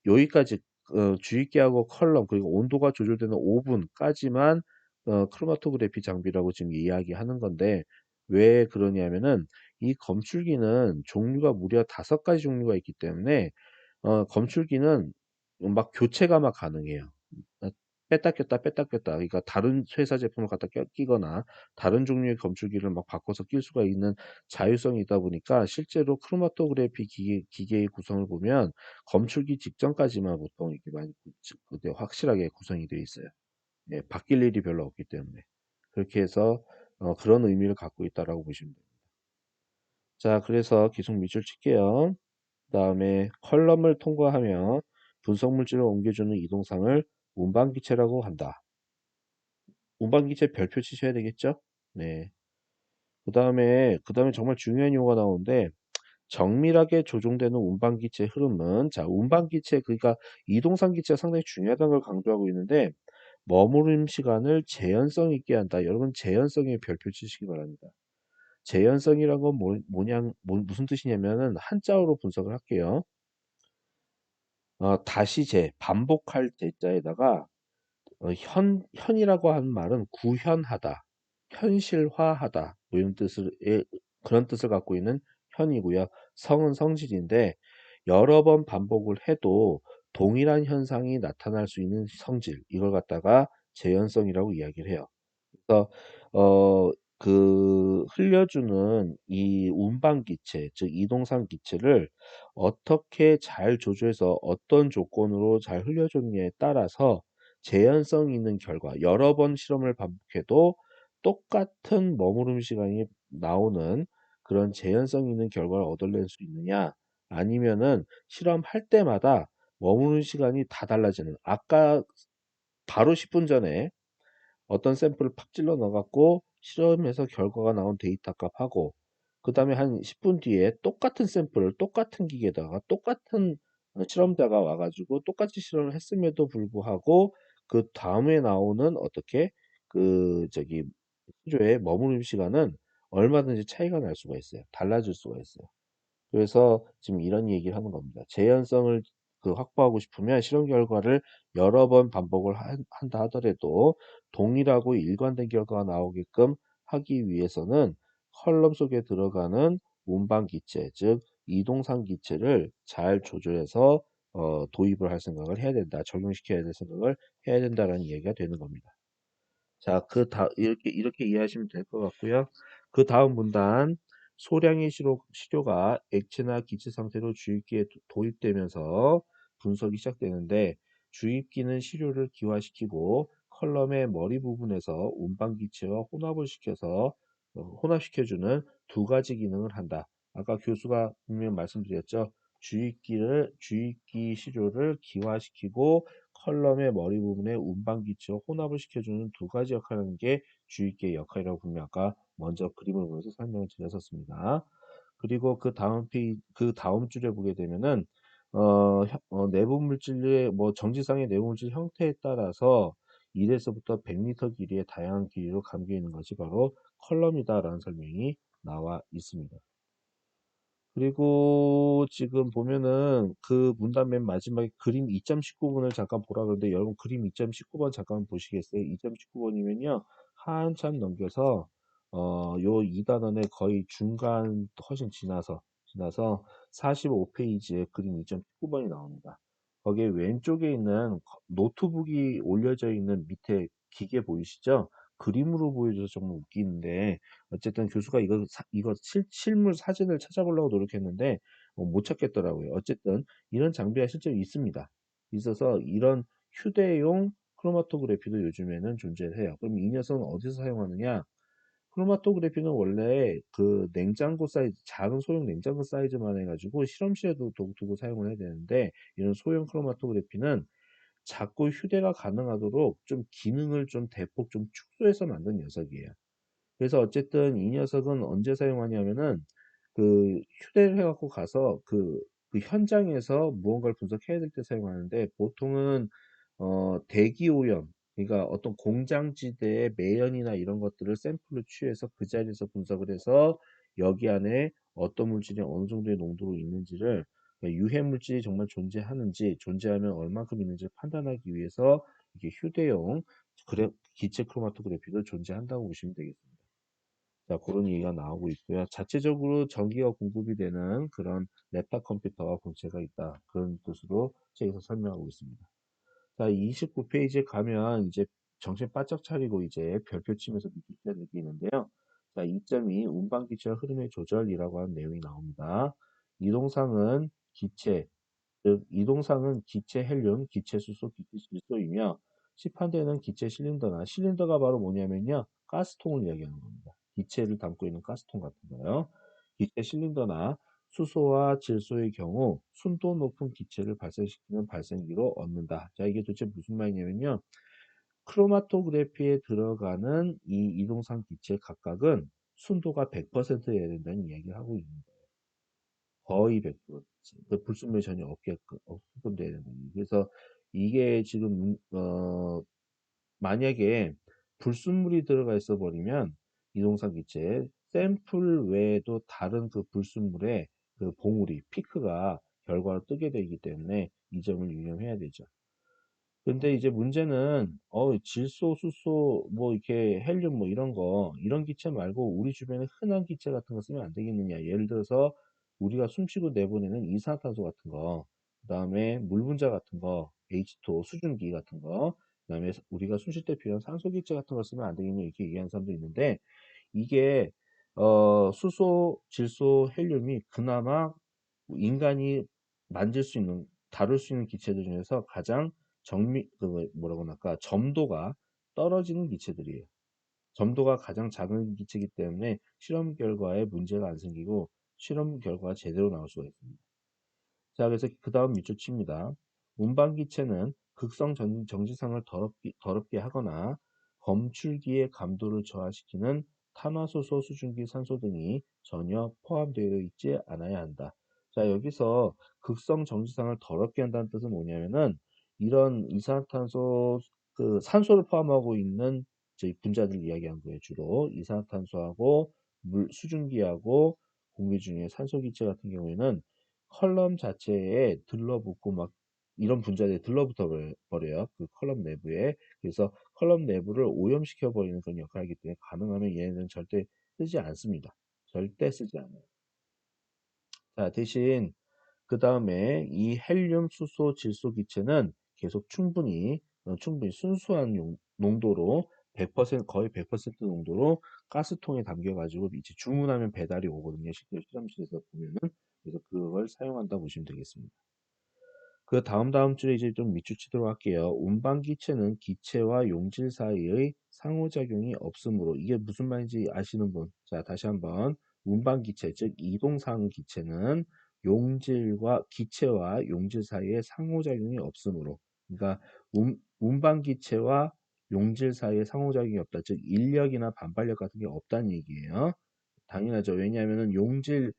여기까지 주입기하고 컬럼 그리고 온도가 조절되는 오븐까지만 크로마토그래피 장비라고 지금 이야기하는 건데 왜 그러냐면은 이 검출기는 종류가 무려 5가지 종류가 있기 때문에 검출기는 막 교체가 막 가능해요. 어, 뺐다 꼈다 뺐다 꼈다. 그러니까 다른 회사 제품을 갖다 끼거나 다른 종류의 검출기를 막 바꿔서 낄 수가 있는 자율성이 있다 보니까 실제로 크로마토그래피 기계의 구성을 보면 검출기 직전까지만 보통 이렇게 많이 확실하게 구성이 되어 있어요. 예, 바뀔 일이 별로 없기 때문에 그렇게 해서 그런 의미를 갖고 있다라고 보시면 됩니다. 자, 그래서 계속 밑줄 칠게요. 그다음에 컬럼을 통과하며 분석물질을 옮겨주는 이동상을 운반기체라고 한다. 운반기체 별표 치셔야 되겠죠? 네. 그다음에 정말 중요한 용어가 나오는데 정밀하게 조종되는 운반기체 흐름은 자, 운반기체 그러니까 이동상 기체가 상당히 중요하다는 걸 강조하고 있는데 머무름 시간을 재현성 있게 한다. 여러분 재현성에 별표 치시기 바랍니다. 재현성이란 건 무슨 뜻이냐면은 한자어로 분석을 할게요. 다시 반복할 재자에다가 현이라고 하는 말은 구현하다, 현실화하다 뭐 이런 그런 뜻을 갖고 있는 현이고요. 성은 성질인데 여러 번 반복을 해도 동일한 현상이 나타날 수 있는 성질 이걸 갖다가 재현성이라고 이야기를 해요. 그래서 그 흘려주는 이 운반 기체, 즉 이동상 기체를 어떻게 잘 조조해서 어떤 조건으로 잘 흘려줬느냐에 따라서 재현성 있는 결과, 여러 번 실험을 반복해도 똑같은 머무름 시간이 나오는 그런 재현성 있는 결과를 얻어낼 수 있느냐, 아니면은 실험할 때마다 머무는 시간이 다 달라지는, 아까 바로 10분 전에 어떤 샘플을 팍 찔러 넣어 갖고 실험해서 결과가 나온 데이터 값하고, 그 다음에 한 10분 뒤에 똑같은 샘플을 똑같은 기계에다가 똑같은 실험자가 와가지고 똑같이 실험을 했음에도 불구하고 그 다음에 나오는 어떻게 그 저기 치료의 머무는 시간은 얼마든지 차이가 날 수가 있어요. 달라질 수가 있어요. 그래서 지금 이런 얘기를 하는 겁니다. 재현성을 확보하고 싶으면 실험 결과를 여러 번 반복을 한다 하더라도 동일하고 일관된 결과가 나오게끔 하기 위해서는 컬럼 속에 들어가는 운반 기체, 즉 이동상 기체를 잘 조절해서 도입을 할 생각을 해야 된다. 적용시켜야 될 생각을 해야 된다라는 이야기가 되는 겁니다. 자, 이렇게 이해하시면 될 것 같고요. 그 다음 문단, 소량의 시료가 액체나 기체 상태로 주입기에 도입되면서 분석이 시작되는데, 주입기는 시료를 기화시키고 컬럼의 머리 부분에서 운반 기체와 혼합시켜주는 두 가지 기능을 한다. 아까 교수가 분명히 말씀드렸죠. 주입기 시료를 기화시키고 컬럼의 머리 부분에 운반기체와 혼합을 시켜주는 두 가지 역할을 하는 게 주입기의 역할이라고 분명 아까 먼저 그림을 보면서 설명을 드렸었습니다. 그리고 그 다음 줄에 보게 되면은 내부 물질의 정지상의 내부 물질 형태에 따라서 1에서부터 100m 길이의 다양한 길이로 감겨 있는 것이 바로 컬럼이다라는 설명이 나와 있습니다. 그리고 지금 보면은 그 문단 맨 마지막에 그림 2.19번을 잠깐 보라 그러는데, 여러분 그림 2.19번 잠깐 보시겠어요? 2.19번이면요. 한참 넘겨서 요 2단원의 거의 중간 훨씬 지나서 45페이지에 그림 2.19번이 나옵니다. 거기에 왼쪽에 있는 노트북이 올려져 있는 밑에 기계 보이시죠? 그림으로 보여줘서 정말 웃기는데, 어쨌든 교수가 이거 실물 사진을 찾아보려고 노력했는데 못 찾겠더라고요. 어쨌든 이런 장비가 실제로 있습니다. 있어서 이런 휴대용 크로마토그래피도 요즘에는 존재해요. 그럼 이 녀석은 어디서 사용하느냐? 크로마토그래피는 원래 그 냉장고 사이즈, 작은 소형 냉장고 사이즈만 해가지고 실험실에도 두고 사용을 해야 되는데, 이런 소형 크로마토그래피는 작고 휴대가 가능하도록 좀 기능을 좀 대폭 좀 축소해서 만든 녀석이에요. 그래서 어쨌든 이 녀석은 언제 사용하냐면은 휴대를 해갖고 가서 그 현장에서 무언가를 분석해야 될 때 사용하는데, 보통은 대기 오염, 그러니까 어떤 공장지대의 매연이나 이런 것들을 샘플을 취해서 그 자리에서 분석을 해서 여기 안에 어떤 물질이 어느 정도의 농도로 있는지를, 그러니까 유해 물질이 정말 존재하는지, 존재하면 얼만큼 있는지 판단하기 위해서 이게 휴대용 기체 크로마토그래피도 존재한다고 보시면 되겠습니다. 자, 그런 얘기가 나오고 있고요. 자체적으로 전기가 공급이 되는 그런 랩탑 컴퓨터와 본체가 있다. 그런 뜻으로 책에서 설명하고 있습니다. 자, 29페이지에 가면 이제 정신 바짝 차리고 이제 별표 치면서 느끼게 느끼는데요. 자, 2.2 운반기체와 흐름의 조절이라고 하는 내용이 나옵니다. 이동상은 기체, 즉 이동상은 기체 헬륨, 기체 수소, 기체 질소이며, 시판되는 기체 실린더가 바로 뭐냐면요, 가스통을 이야기하는 겁니다. 기체를 담고 있는 가스통 같은 거요. 기체 실린더나 수소와 질소의 경우 순도 높은 기체를 발생시키는 발생기로 얻는다. 자, 이게 도대체 무슨 말이냐면요, 크로마토그래피에 들어가는 이 이동상 기체 각각은 순도가 100%여야 된다는 이야기를 하고 있는 거예요. 거의 100%. 그 불순물이 전혀 없게끔 돼야 된다. 그래서 이게 지금 만약에 불순물이 들어가 있어 버리면 이동상 기체에 샘플 외에도 다른 그 불순물의 그 봉우리, 피크가 결과로 뜨게 되기 때문에 이 점을 유념해야 되죠. 근데 이제 문제는 질소, 수소, 뭐 이렇게 헬륨 뭐 이런 기체 말고 우리 주변에 흔한 기체 같은 거 쓰면 안 되겠느냐. 예를 들어서 우리가 숨쉬고 내보내는 이산화탄소 같은 거, 그다음에 물 분자 같은 거, H2O 수증기 같은 거, 그다음에 우리가 숨 쉴 때 필요한 산소 기체 같은 거 쓰면 안 되겠냐, 이렇게 얘기하는 사람도 있는데, 이게 수소, 질소, 헬륨이 그나마 인간이 만질 수 있는, 다룰 수 있는 기체들 중에서 가장 뭐라고 할까, 점도가 떨어지는 기체들이에요. 점도가 가장 작은 기체이기 때문에 실험 결과에 문제가 안 생기고 실험 결과가 제대로 나올 수가 있습니다. 자, 그래서 그 다음 밑줄 칩니다. 운반기체는 극성 정지상을 더럽게 하거나 검출기의 감도를 저하시키는 탄화수소, 수증기, 산소 등이 전혀 포함되어 있지 않아야 한다. 자, 여기서 극성 정지상을 더럽게 한다는 뜻은 뭐냐면은 이런 이산화탄소, 그 산소를 포함하고 있는 저희 분자들 이야기한 거예요. 주로 이산화탄소하고 물, 수증기하고 공기 중에 산소 기체 같은 경우에는 컬럼 자체에 들러붙고 막 이런 분자들이 들러붙어 버려요. 그 컬럼 내부에. 그래서 컬럼 내부를 오염시켜 버리는 그런 역할을 하기 때문에 가능하면 얘네는 절대 쓰지 않습니다. 절대 쓰지 않아요. 자, 대신 그 다음에 이 헬륨, 수소, 질소 기체는 계속 충분히 순수한 농도로 100% 거의 100% 농도로 가스통에 담겨가지고 이제 주문하면 배달이 오거든요. 실제 실험실에서 보면은. 그래서 그걸 사용한다고 보시면 되겠습니다. 그 다음 줄에 이제 좀 밑줄치도록 할게요. 운반 기체는 기체와 용질 사이의 상호작용이 없으므로 이게 무슨 말인지 아시는 분? 자, 다시 한번 운반 기체, 즉 이동상 기체는 용질과 기체와 용질 사이에 상호작용이 없으므로 그러니까 운반 기체와 용질 사이에 상호작용이 없다. 즉 인력이나 반발력 같은 게 없다는 얘기예요. 당연하죠. 왜냐하면 용질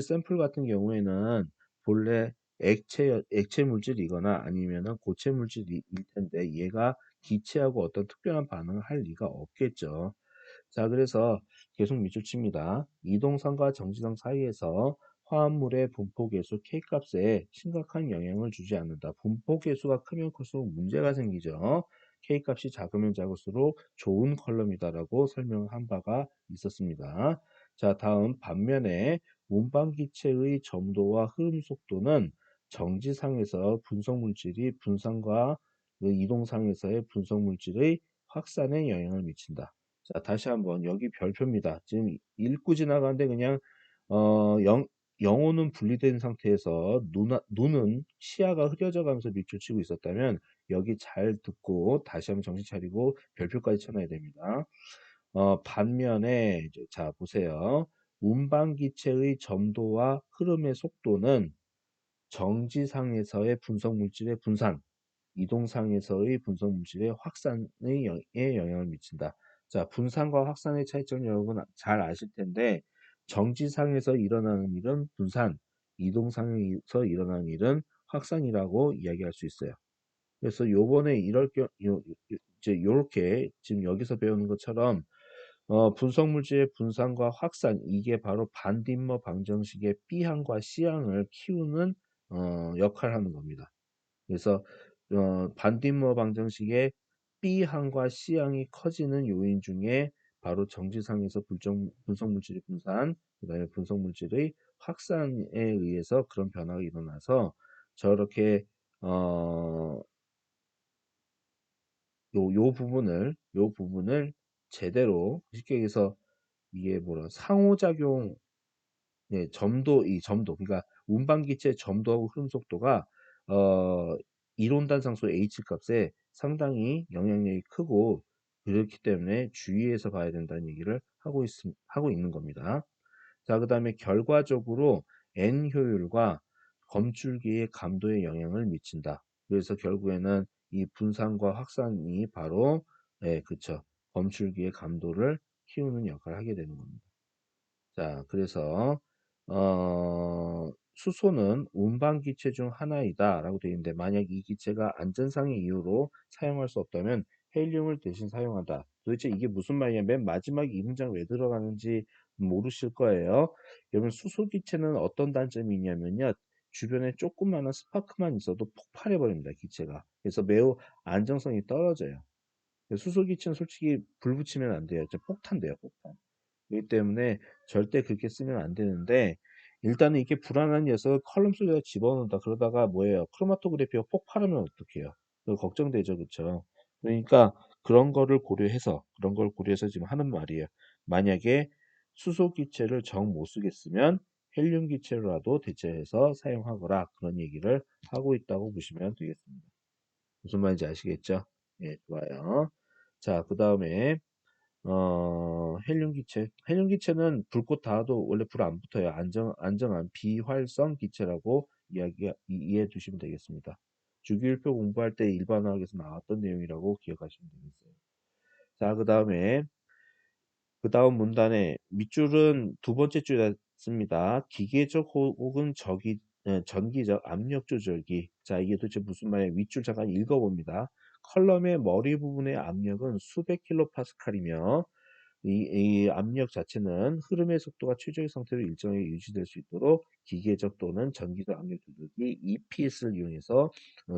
샘플 같은 경우에는 본래 액체 물질이거나 아니면은 고체 물질일 텐데 얘가 기체하고 어떤 특별한 반응을 할 리가 없겠죠. 자, 그래서 계속 밑줄 칩니다. 이동선과 정지선 사이에서 화합물의 분포계수 K값에 심각한 영향을 주지 않는다. 분포계수가 크면 클수록 문제가 생기죠. K값이 작으면 작을수록 좋은 컬럼이다라고 설명을 한 바가 있었습니다. 자, 다음 반면에 운반기체의 점도와 흐름 속도는 정지상에서 분석물질이 분산과 그 이동상에서의 분석물질의 확산에 영향을 미친다. 자, 다시 한번 여기 별표입니다. 지금 읽고 지나가는데 그냥 어, 영, 영혼은 분리된 상태에서 눈은 시야가 흐려져 가면서 밑줄 치고 있었다면 여기 잘 듣고 다시 한번 정신 차리고 별표까지 쳐놔야 됩니다. 반면에 자 보세요. 운반기체의 점도와 흐름의 속도는 정지상에서의 분석 물질의 분산, 이동상에서의 분석 물질의 확산에 영향을 미친다. 자, 분산과 확산의 차이점 여러분 잘 아실 텐데 정지상에서 일어나는 일은 분산, 이동상에서 일어나는 일은 확산이라고 이야기할 수 있어요. 그래서 요번에 이제 요렇게 지금 여기서 배우는 것처럼 분석 물질의 분산과 확산 이게 바로 반디머 방정식의 B항과 C항을 키우는 역할을 하는 겁니다. 그래서 반디머 방정식의 B항과 C항이 커지는 요인 중에 바로 정지상에서 분석 물질의 분산, 그다음에 분석 물질의 확산에 의해서 그런 변화가 일어나서 저렇게 어, 요 부분을 제대로 쉽게 얘기해서 이게 뭐라 상호작용 네, 점도 그러니까 운반기체 점도하고 흐름 속도가 어 이론 단상수 H 값에 상당히 영향력이 크고 그렇기 때문에 주의해서 봐야 된다는 얘기를 하고 있는 겁니다. 자, 그다음에 결과적으로 N 효율과 검출기의 감도에 영향을 미친다. 그래서 결국에는 이 분산과 확산이 바로 그쵸. 검출기의 감도를 키우는 역할을 하게 되는 겁니다. 자, 그래서 수소는 운반 기체 중 하나이다라고 되어 있는데 만약 이 기체가 안전상의 이유로 사용할 수 없다면 헬륨을 대신 사용한다. 도대체 이게 무슨 말이냐? 맨 마지막 이 문장 왜 들어가는지 모르실 거예요. 여러분 수소 기체는 어떤 단점이 있냐면요. 주변에 조그마한 스파크만 있어도 폭발해 버립니다. 기체가. 그래서 매우 안정성이 떨어져요. 수소 기체는 솔직히 불 붙이면 안 돼요. 폭탄 돼요, 폭탄. 그렇기 때문에 절대 그렇게 쓰면 안 되는데 일단은 이렇게 불안한 녀석을 컬럼 속에다 집어넣는다 그러다가 뭐예요 크로마토그래피가 폭발하면 어떡해요 그거 걱정되죠 그쵸 그러니까 그런 걸 고려해서 지금 하는 말이에요 만약에 수소 기체를 정 못 쓰겠으면 헬륨 기체로라도 대체해서 사용하거라 그런 얘기를 하고 있다고 보시면 되겠습니다 무슨 말인지 아시겠죠 예 좋아요 자 그 다음에 헬륨 기체. 헬륨 기체는 불꽃 닿아도 원래 불 안 붙어요. 안정한 비활성 기체라고 이해해 두시면 되겠습니다. 주기율표 공부할 때 일반화학에서 나왔던 내용이라고 기억하시면 되겠어요. 자, 그 다음 문단에 밑줄은 두 번째 줄에 씁니다. 기계적 혹은 전기적 압력 조절기. 자, 이게 도대체 무슨 말이에요? 윗줄 잠깐 읽어봅니다. 컬럼의 머리 부분의 압력은 수백 킬로파스칼이며 이 압력 자체는 흐름의 속도가 최적의 상태로 일정하게 유지될 수 있도록 기계적 또는 전기적 압력 조절기 EPS를 이용해서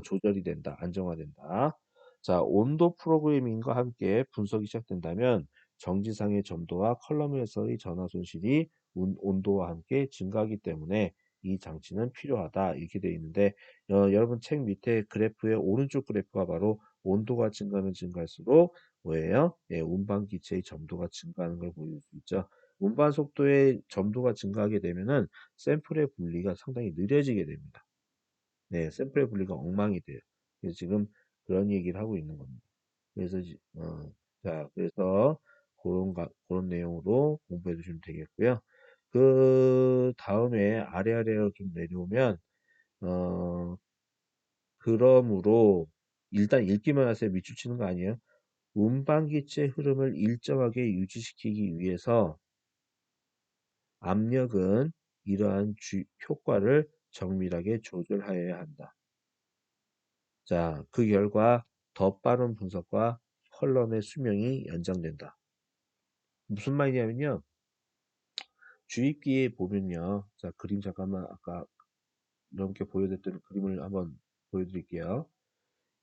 조절이 된다, 안정화된다. 자, 온도 프로그래밍과 함께 분석이 시작된다면 정지상의 점도와 컬럼에서의 전하 손실이 온도와 함께 증가하기 때문에 이 장치는 필요하다 이렇게 되어 있는데 여러분 책 밑에 그래프의 오른쪽 그래프가 바로 온도가 증가하면 증가할수록 뭐예요? 예, 운반 기체의 점도가 증가하는 걸 보여줄 수 있죠. 운반 속도의 점도가 증가하게 되면은 샘플의 분리가 상당히 느려지게 됩니다. 네, 샘플의 분리가 엉망이 돼요. 그래서 지금 그런 얘기를 하고 있는 겁니다. 그래서 자, 그래서 그런 내용으로 공부해 주시면 되겠고요. 그 다음에 아래아래로 좀 내려오면 어 그러므로 일단 읽기만 하세요. 밑줄 치는 거 아니에요. 운반기체 흐름을 일정하게 유지시키기 위해서 압력은 이러한 효과를 정밀하게 조절하여야 한다. 자, 그 결과 더 빠른 분석과 컬럼의 수명이 연장된다. 무슨 말이냐면요. 주입기에 보면요. 자, 그림 잠깐만 아까 여러분께 보여드렸던 그림을 한번 보여드릴게요.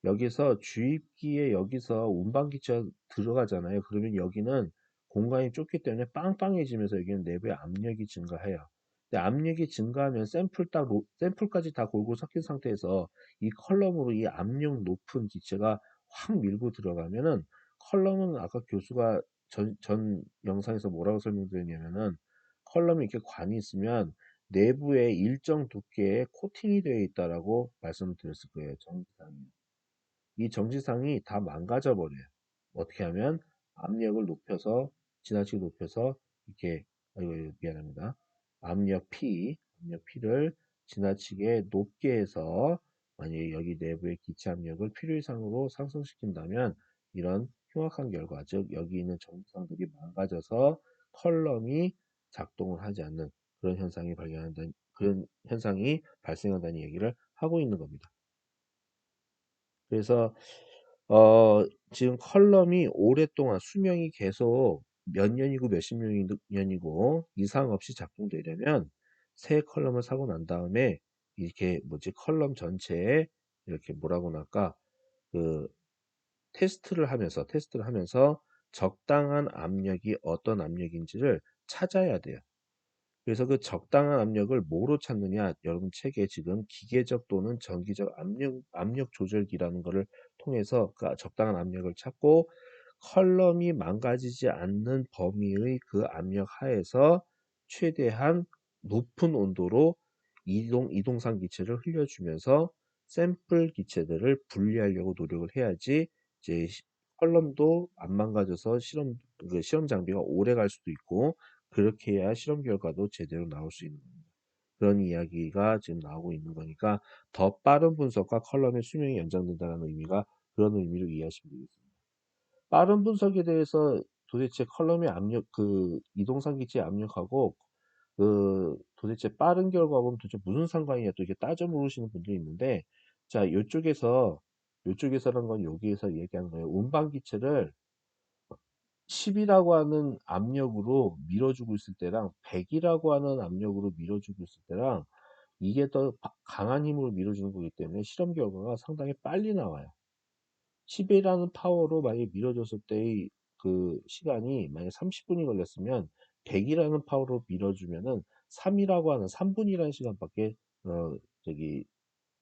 여기서 주입기에 여기서 운반기체가 들어가잖아요. 그러면 여기는 공간이 좁기 때문에 빵빵해지면서 여기는 내부의 압력이 증가해요. 근데 압력이 증가하면 샘플까지 다 골고루 섞인 상태에서 이 컬럼으로 이 압력 높은 기체가 확 밀고 들어가면은 컬럼은 아까 교수가 전 영상에서 뭐라고 설명드렸냐면은 컬럼이 이렇게 관이 있으면 내부에 일정 두께의 코팅이 되어 있다라고 말씀을 드렸을 거예요. 정상이. 이 정지상이 다 망가져 버려요. 어떻게 하면 압력을 높여서 지나치게 높여서 이렇게 아이고 미안합니다. 압력 P를 지나치게 높게 해서 만약에 여기 내부의 기체 압력을 필요 이상으로 상승시킨다면 이런 흉악한 결과, 즉 여기 있는 정지상들이 망가져서 컬럼이 작동을 하지 않는 그런 현상이 발생한다는 얘기를 하고 있는 겁니다. 그래서 어, 지금 컬럼이 오랫동안 수명이 계속 몇 년이고 몇십 년이고 이상 없이 작동되려면 새 컬럼을 사고 난 다음에 이렇게 뭐지 컬럼 전체에 이렇게 뭐라고 할까 그 테스트를 하면서 적당한 압력이 어떤 압력인지를 찾아야 돼요. 그래서 그 적당한 압력을 뭐로 찾느냐? 여러분 책에 지금 기계적 또는 전기적 압력 조절기라는 것을 통해서 그 적당한 압력을 찾고 컬럼이 망가지지 않는 범위의 그 압력 하에서 최대한 높은 온도로 이동상 기체를 흘려주면서 샘플 기체들을 분리하려고 노력을 해야지 이제 컬럼도 안 망가져서 실험 장비가 오래 갈 수도 있고 그렇게 해야 실험 결과도 제대로 나올 수 있는 겁니다. 그런 이야기가 지금 나오고 있는 거니까 더 빠른 분석과 컬럼의 수명이 연장된다는 의미가 그런 의미로 이해하시면 되겠습니다. 빠른 분석에 대해서 도대체 컬럼의 이동상 기체의 압력하고 도대체 빠른 결과하고는 도대체 무슨 상관이냐 또 이렇게 따져 물으시는 분들이 있는데 자, 요쪽에서란 건 여기에서 얘기하는 거예요. 운반 기체를 10이라고 하는 압력으로 밀어주고 있을 때랑 100이라고 하는 압력으로 밀어주고 있을 때랑 이게 더 강한 힘으로 밀어주는 거기 때문에 실험 결과가 상당히 빨리 나와요. 10이라는 파워로 만약에 밀어줬을 때의 그 시간이 만약에 30분이 걸렸으면 100이라는 파워로 밀어주면은 3이라고 하는 3분이라는 시간밖에 저기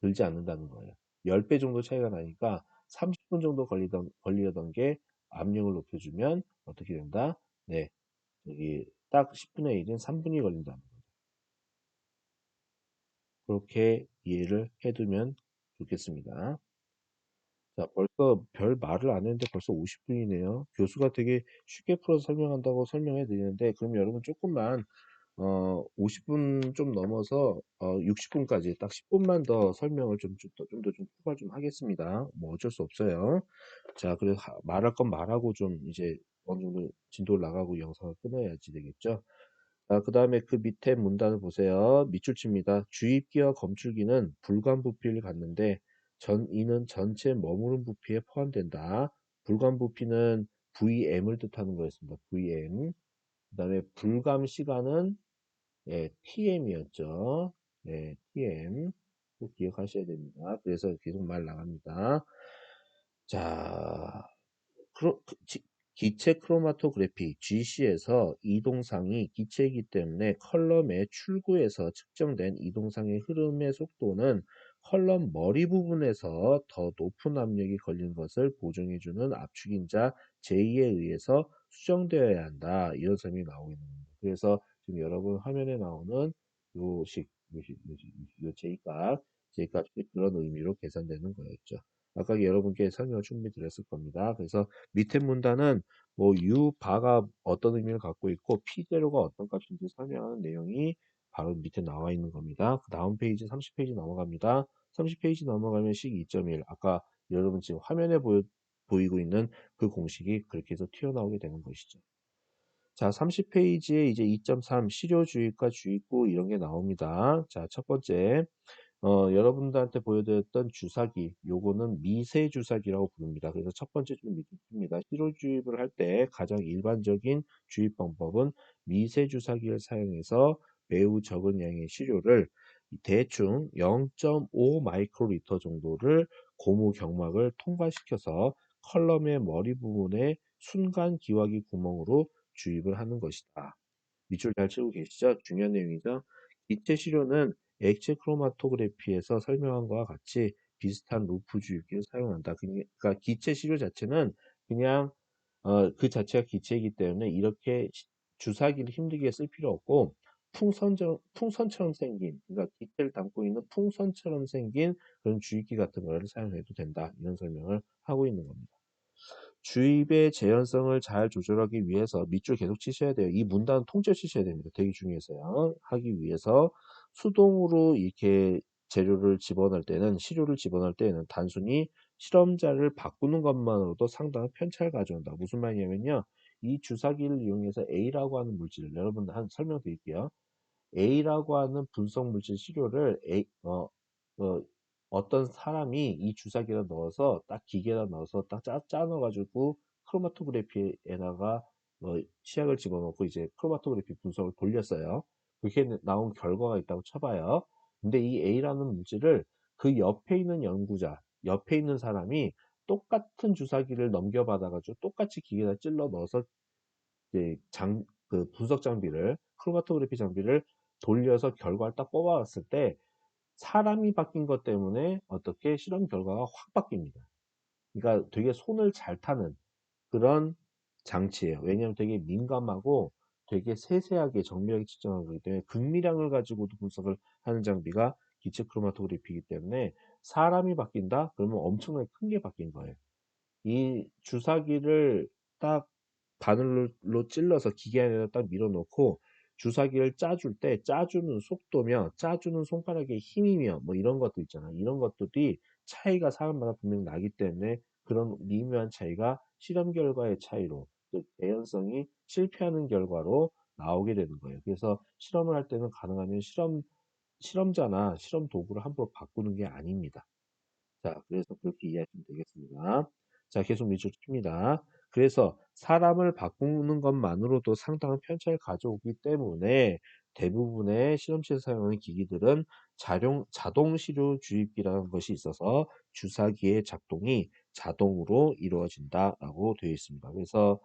들지 않는다는 거예요. 10배 정도 차이가 나니까 30분 정도 걸리던 게 압력을 높여주면 어떻게 된다? 네, 여기 딱 10분의 1은 3분이 걸린다는 거죠. 그렇게 이해를 해두면 좋겠습니다. 자, 벌써 별 말을 안 했는데 벌써 50분이네요. 교수가 되게 쉽게 풀어서 설명한다고 설명해 드리는데, 그럼 여러분 조금만 50분 좀 넘어서 60분까지 딱 10분만 더 설명을 좀 추가 좀 하겠습니다. 뭐 어쩔 수 없어요. 자, 그래서 말할 건 말하고 좀 이제 어느 정도 진도를 나가고 영상을 끊어야지 되겠죠. 자, 그 다음에 그 밑에 문단을 보세요. 밑줄칩니다. 주입기와 검출기는 불감 부피를 갖는데 이는 전체 머무른 부피에 포함된다. 불감 부피는 VM을 뜻하는 거였습니다. VM. 그 다음에 불감 시간은 TM이었죠. 네, TM. 꼭 기억하셔야 됩니다. 그래서 계속 말 나갑니다. 자, 기체 크로마토그래피 GC에서 이동상이 기체이기 때문에 컬럼의 출구에서 측정된 이동상의 흐름의 속도는 컬럼 머리 부분에서 더 높은 압력이 걸리는 것을 보증해주는 압축인자 J에 의해서 수정되어야 한다. 이런 설명이 나오고 있는 겁니다. 그래서 지금 여러분 화면에 나오는 요 J값 그런 의미로 계산되는 거였죠. 아까 여러분께 설명을 충분히 드렸을 겁니다. 그래서 밑에 문단은 뭐 U, 바가 어떤 의미를 갖고 있고 P0가 어떤 값인지 설명하는 내용이 바로 밑에 나와 있는 겁니다. 그 다음 페이지 30페이지 넘어갑니다. 30페이지 넘어가면 식 2.1 아까 여러분 지금 화면에 보이고 있는 그 공식이 그렇게 해서 튀어나오게 되는 것이죠. 자, 30페이지에 이제 2.3 실효주입과 주입구 이런 게 나옵니다. 자, 첫 번째 여러분들한테 보여드렸던 주사기, 요거는 미세 주사기라고 부릅니다. 그래서 첫 번째 좀 믿습니다. 시료 주입을 할 때 가장 일반적인 주입 방법은 미세 주사기를 사용해서 매우 적은 양의 시료를 대충 0.5 마이크로리터 정도를 고무 경막을 통과시켜서 컬럼의 머리 부분에 순간 기화기 구멍으로 주입을 하는 것이다. 밑줄 잘 치고 계시죠? 중요한 내용이죠. 기체 시료는 액체 크로마토그래피에서 설명한 것과 같이 비슷한 루프 주입기를 사용한다. 그러니까 기체 시료 자체는 그냥 그 자체가 기체이기 때문에 이렇게 주사기를 힘들게 쓸 필요 없고 풍선처럼 생긴 그러니까 기체를 담고 있는 풍선처럼 생긴 그런 주입기 같은 거를 사용해도 된다. 이런 설명을 하고 있는 겁니다. 주입의 재현성을 잘 조절하기 위해서 밑줄 계속 치셔야 돼요. 이 문단 통째로 치셔야 됩니다. 되게 중요해서요. 하기 위해서 수동으로 이렇게 재료를 집어넣을 때는 시료를 집어넣을 때는 단순히 실험자를 바꾸는 것만으로도 상당한 편차를 가져온다. 무슨 말이냐면요. 이 주사기를 이용해서 A라고 하는 물질을 여러분 한 설명드릴게요. A라고 하는 분석 물질 시료를 어떤 사람이 이 주사기에다 넣어서 딱 기계에다 넣어서 딱 짜 넣어가지고 크로마토그래피에다가 시약을 집어넣고 이제 크로마토그래피 분석을 돌렸어요. 그렇게 나온 결과가 있다고 쳐봐요. 근데 이 A라는 물질을 그 옆에 있는 연구자, 옆에 있는 사람이 똑같은 주사기를 넘겨받아가지고 똑같이 기계에다 찔러 넣어서 이제 그 분석 장비를 크로마토그래피 장비를 돌려서 결과를 딱 뽑아왔을 때 사람이 바뀐 것 때문에 어떻게 실험 결과가 확 바뀝니다. 그러니까 되게 손을 잘 타는 그런 장치예요. 왜냐하면 되게 민감하고 되게 세세하게 정밀하게 측정하기 거기 때문에 극미량을 가지고도 분석을 하는 장비가 기체 크로마토그래피이기 때문에 사람이 바뀐다? 그러면 엄청나게 큰 게 바뀐 거예요. 이 주사기를 딱 바늘로 찔러서 기계 안에다 딱 밀어넣고 주사기를 짜줄 때 짜주는 속도며 짜주는 손가락의 힘이며 뭐 이런 것도 있잖아. 이런 것들이 차이가 사람마다 분명 나기 때문에 그런 미묘한 차이가 실험 결과의 차이로 즉 개연성이 실패하는 결과로 나오게 되는 거예요. 그래서 실험을 할 때는 가능하면 실험자나 실험 도구를 함부로 바꾸는 게 아닙니다. 자, 그래서 그렇게 이해하시면 되겠습니다. 자, 계속 밑줄 칩니다. 그래서 사람을 바꾸는 것만으로도 상당한 편차를 가져오기 때문에 대부분의 실험실에서 사용하는 기기들은 자동 시료 주입기라는 것이 있어서 주사기의 작동이 자동으로 이루어진다라고 되어 있습니다. 그래서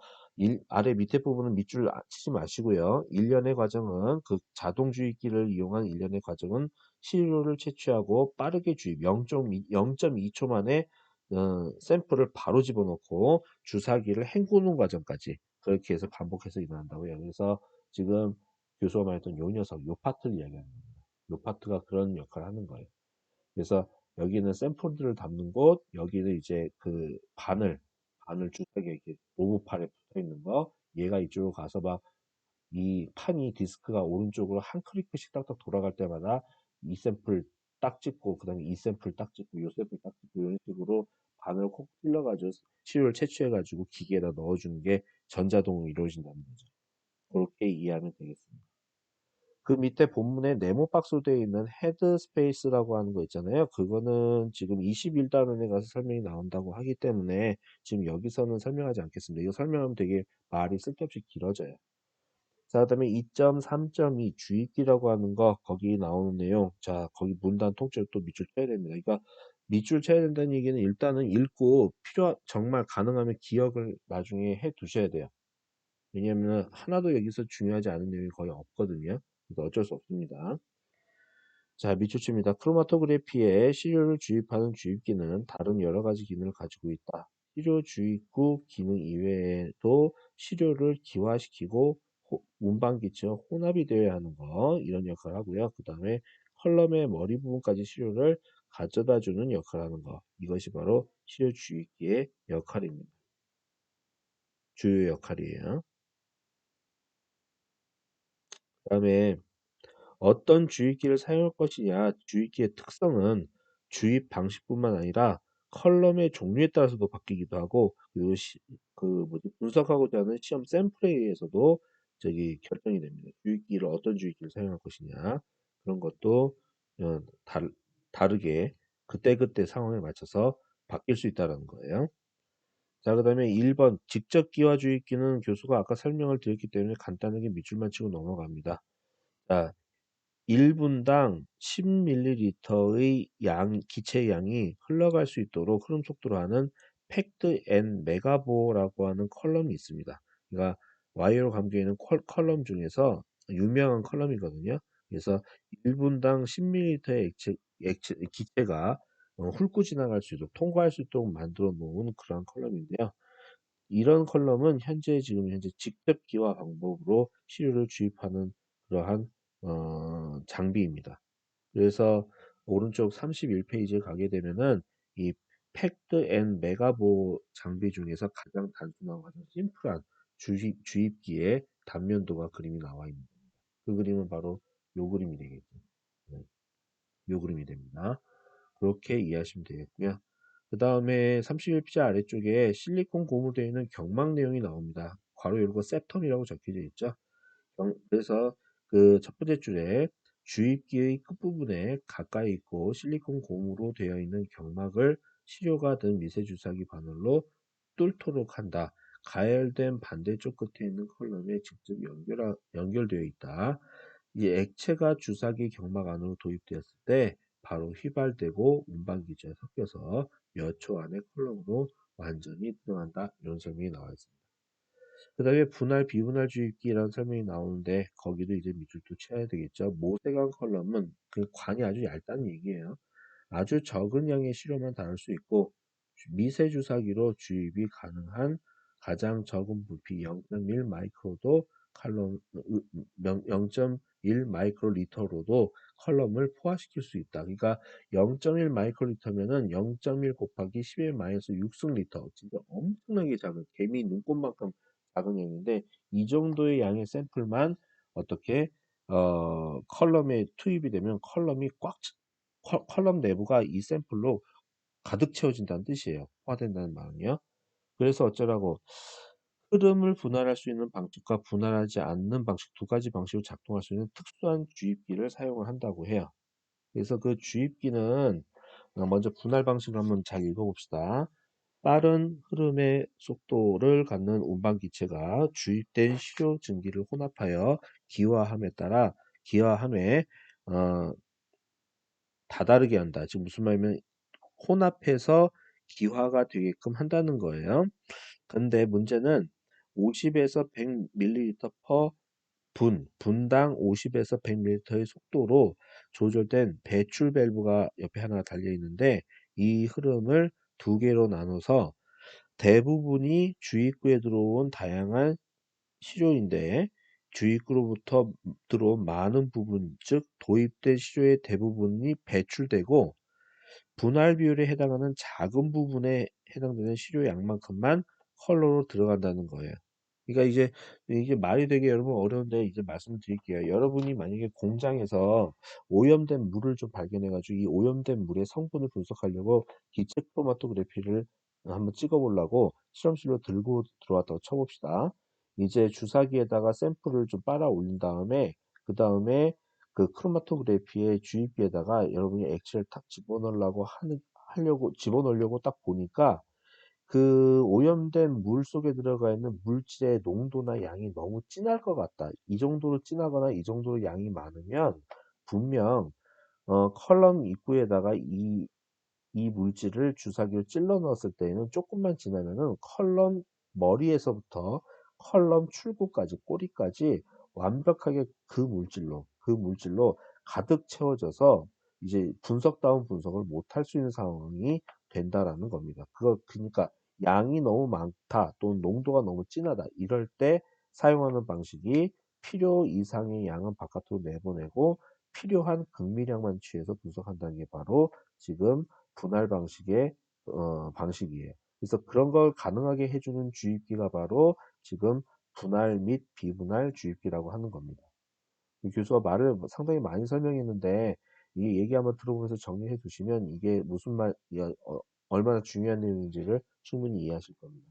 아래 밑에 부분은 밑줄 치지 마시고요. 일련의 과정은 그 자동 주입기를 이용한 일련의 과정은 시료를 채취하고 빠르게 주입 0.2초 만에 샘플을 바로 집어넣고 주사기를 헹구는 과정까지 그렇게 해서 반복해서 일어난다고요. 그래서 지금 교수가 말했던 요 녀석, 요 파트를 이야기하는 겁니다. 요 파트가 그런 역할을 하는 거예요. 그래서 여기는 샘플들을 담는 곳, 여기는 이제 그 바늘 주사기 이렇게 로브팔에 붙어 있는 거, 얘가 이쪽으로 가서 막 이 판이 디스크가 오른쪽으로 한 클릭씩 딱딱 돌아갈 때마다 이 샘플 딱 찍고 그다음에 이 샘플 딱 찍고 요 샘플 딱 찍고 이런 식으로 반을 콕 찔러가지고 시료를 채취해가지고 기계에다 넣어주는 게 전자동으로 이루어진다는 거죠. 그렇게 이해하면 되겠습니다. 그 밑에 본문에 네모 박스로 되어 있는 헤드 스페이스라고 하는 거 있잖아요. 그거는 지금 21단원에 가서 설명이 나온다고 하기 때문에 지금 여기서는 설명하지 않겠습니다. 이거 설명하면 되게 말이 쓸데없이 길어져요. 자, 그다음에 2.3.2 주입기라고 하는 거 거기 나오는 내용. 자, 거기 문단 통째로 또 밑줄 쳐야 됩니다. 그러니까 밑줄 쳐야 된다는 얘기는 일단은 읽고 정말 가능하면 기억을 나중에 해 두셔야 돼요. 왜냐면 하나도 여기서 중요하지 않은 내용이 거의 없거든요. 그래서 어쩔 수 없습니다. 자, 밑줄 칩니다. 크로마토그래피에 시료를 주입하는 주입기는 다른 여러 가지 기능을 가지고 있다. 시료 주입구 기능 이외에도 시료를 기화시키고 운반기체와 혼합이 되어야 하는 거 이런 역할을 하고요. 그 다음에 컬럼의 머리 부분까지 시료를 가져다 주는 역할을 하는 거 이것이 바로 시료 주입기의 역할입니다. 주요 역할이에요. 그 다음에 어떤 주입기를 사용할 것이냐, 주입기의 특성은 주입 방식뿐만 아니라 컬럼의 종류에 따라서도 바뀌기도 하고, 그리고 분석하고자 하는 시험 샘플에 의해서도 결정이 됩니다. 주입기를 어떤 주입기를 사용할 것이냐 그런 것도 어, 다르게 그때그때 상황에 맞춰서 바뀔 수 있다는 거예요. 자, 그 다음에 1번 직접 기화 주입기는 교수가 아까 설명을 드렸기 때문에 간단하게 밑줄만 치고 넘어갑니다. 자, 1분당 10ml의 기체 양이 흘러갈 수 있도록 흐름 속도로 하는 팩드 앤 메가보라고 하는 컬럼이 있습니다. 그러니까 와이어로 감겨 있는 컬럼 중에서 유명한 컬럼이거든요. 그래서 1분당 10ml의 기체가 훑고 지나갈 수 있도록 통과할 수 있도록 만들어 놓은 그러한 컬럼인데요. 이런 컬럼은 현재 직접 기화 방법으로 시료를 주입하는 그러한 장비입니다. 그래서 오른쪽 31페이지에 가게 되면은 이 팩드 앤 메가보 장비 중에서 가장 단순하고 가장 심플한 주입기의 단면도가 그림이 나와 있는 겁니다. 그 그림은 바로 요 그림이 되겠죠. 네, 요 그림이 됩니다. 그렇게 이해하시면 되겠고요. 그 다음에 31페이지 아래쪽에 실리콘 고무로 되어 있는 경막 내용이 나옵니다. 괄호 열고 세텀이라고 적혀져 있죠. 그래서 그 첫 번째 줄에 주입기의 끝부분에 가까이 있고 실리콘 고무로 되어 있는 경막을 시료가 든 미세 주사기 바늘로 뚫도록 한다. 가열된 반대쪽 끝에 있는 컬럼에 직접 연결되어 있다. 이 액체가 주사기 경막 안으로 도입되었을 때 바로 휘발되고 운반기체에 섞여서 몇 초 안에 컬럼으로 완전히 들어간다. 이런 설명이 나와 있습니다. 그 다음에 분할, 비분할 주입기라는 설명이 나오는데 거기도 이제 밑줄 또 쳐야 되겠죠. 모세관 컬럼은 그 관이 아주 얇다는 얘기예요. 아주 적은 양의 시료만 다룰 수 있고 미세 주사기로 주입이 가능한 가장 적은 부피 0.1 마이크로도 컬럼 0.1 마이크로리터로도 컬럼을 포화시킬 수 있다. 그러니까 0.1 마이크로리터면은 0.1 곱하기 10의 마이너스 6승리터. 진짜 엄청나게 작은 개미 눈곱만큼 작은 양인데 이 정도의 양의 샘플만 어떻게 컬럼에 투입이 되면 컬럼 내부가 이 샘플로 가득 채워진다는 뜻이에요. 포화된다는 말은요. 그래서 어쩌라고 흐름을 분할할 수 있는 방식과 분할하지 않는 방식 두 가지 방식으로 작동할 수 있는 특수한 주입기를 사용을 한다고 해요. 그래서 그 주입기는 먼저 분할 방식을 한번 잘 읽어봅시다. 빠른 흐름의 속도를 갖는 운반기체가 주입된 시료 증기를 혼합하여 기화함에 어, 다다르게 한다. 지금 무슨 말이냐면 혼합해서 기화가 되게끔 한다는 거예요. 근데 문제는 50에서 100ml per 분당 50에서 100m의 속도로 조절된 배출 밸브가 옆에 하나 달려 있는데 이 흐름을 두 개로 나눠서 대부분이 주입구에 들어온 다양한 시료인데 주입구로부터 들어온 많은 부분, 즉 도입된 시료의 대부분이 배출되고 분할 비율에 해당하는 작은 부분에 해당되는 시료 양만큼만 컬러로 들어간다는 거예요. 그러니까 이게 말이 되게 여러분 어려운데 이제 말씀드릴게요. 여러분이 만약에 공장에서 오염된 물을 좀 발견해가지고 이 오염된 물의 성분을 분석하려고 기체 크로마토그래피를 한번 찍어보려고 실험실로 들고 들어왔다고 쳐봅시다. 이제 주사기에다가 샘플을 좀 빨아 올린 다음에 그 다음에 그 크로마토그래피의 주입기에다가 여러분이 액체를 탁 하려고 집어넣으려고 딱 보니까 그 오염된 물 속에 들어가 있는 물질의 농도나 양이 너무 진할 것 같다. 이 정도로 진하거나 이 정도로 양이 많으면 분명 컬럼 입구에다가 이 물질을 주사기로 찔러 넣었을 때에는 조금만 지나면은 컬럼 머리에서부터 컬럼 출구까지 꼬리까지 완벽하게 그 물질로 가득 채워져서 이제 분석다운 분석을 못할 수 있는 상황이 된다라는 겁니다. 그러니까 양이 너무 많다 또는 농도가 너무 진하다 이럴 때 사용하는 방식이 필요 이상의 양은 바깥으로 내보내고 필요한 극미량만 취해서 분석한다는 게 바로 지금 분할 방식의 방식이에요. 그래서 그런 걸 가능하게 해주는 주입기가 바로 지금 분할 및 비분할 주입기라고 하는 겁니다. 이 교수가 말을 상당히 많이 설명했는데 이 얘기 한번 들어보면서 정리해 두시면 이게 무슨 얼마나 중요한 내용인지를 충분히 이해하실 겁니다.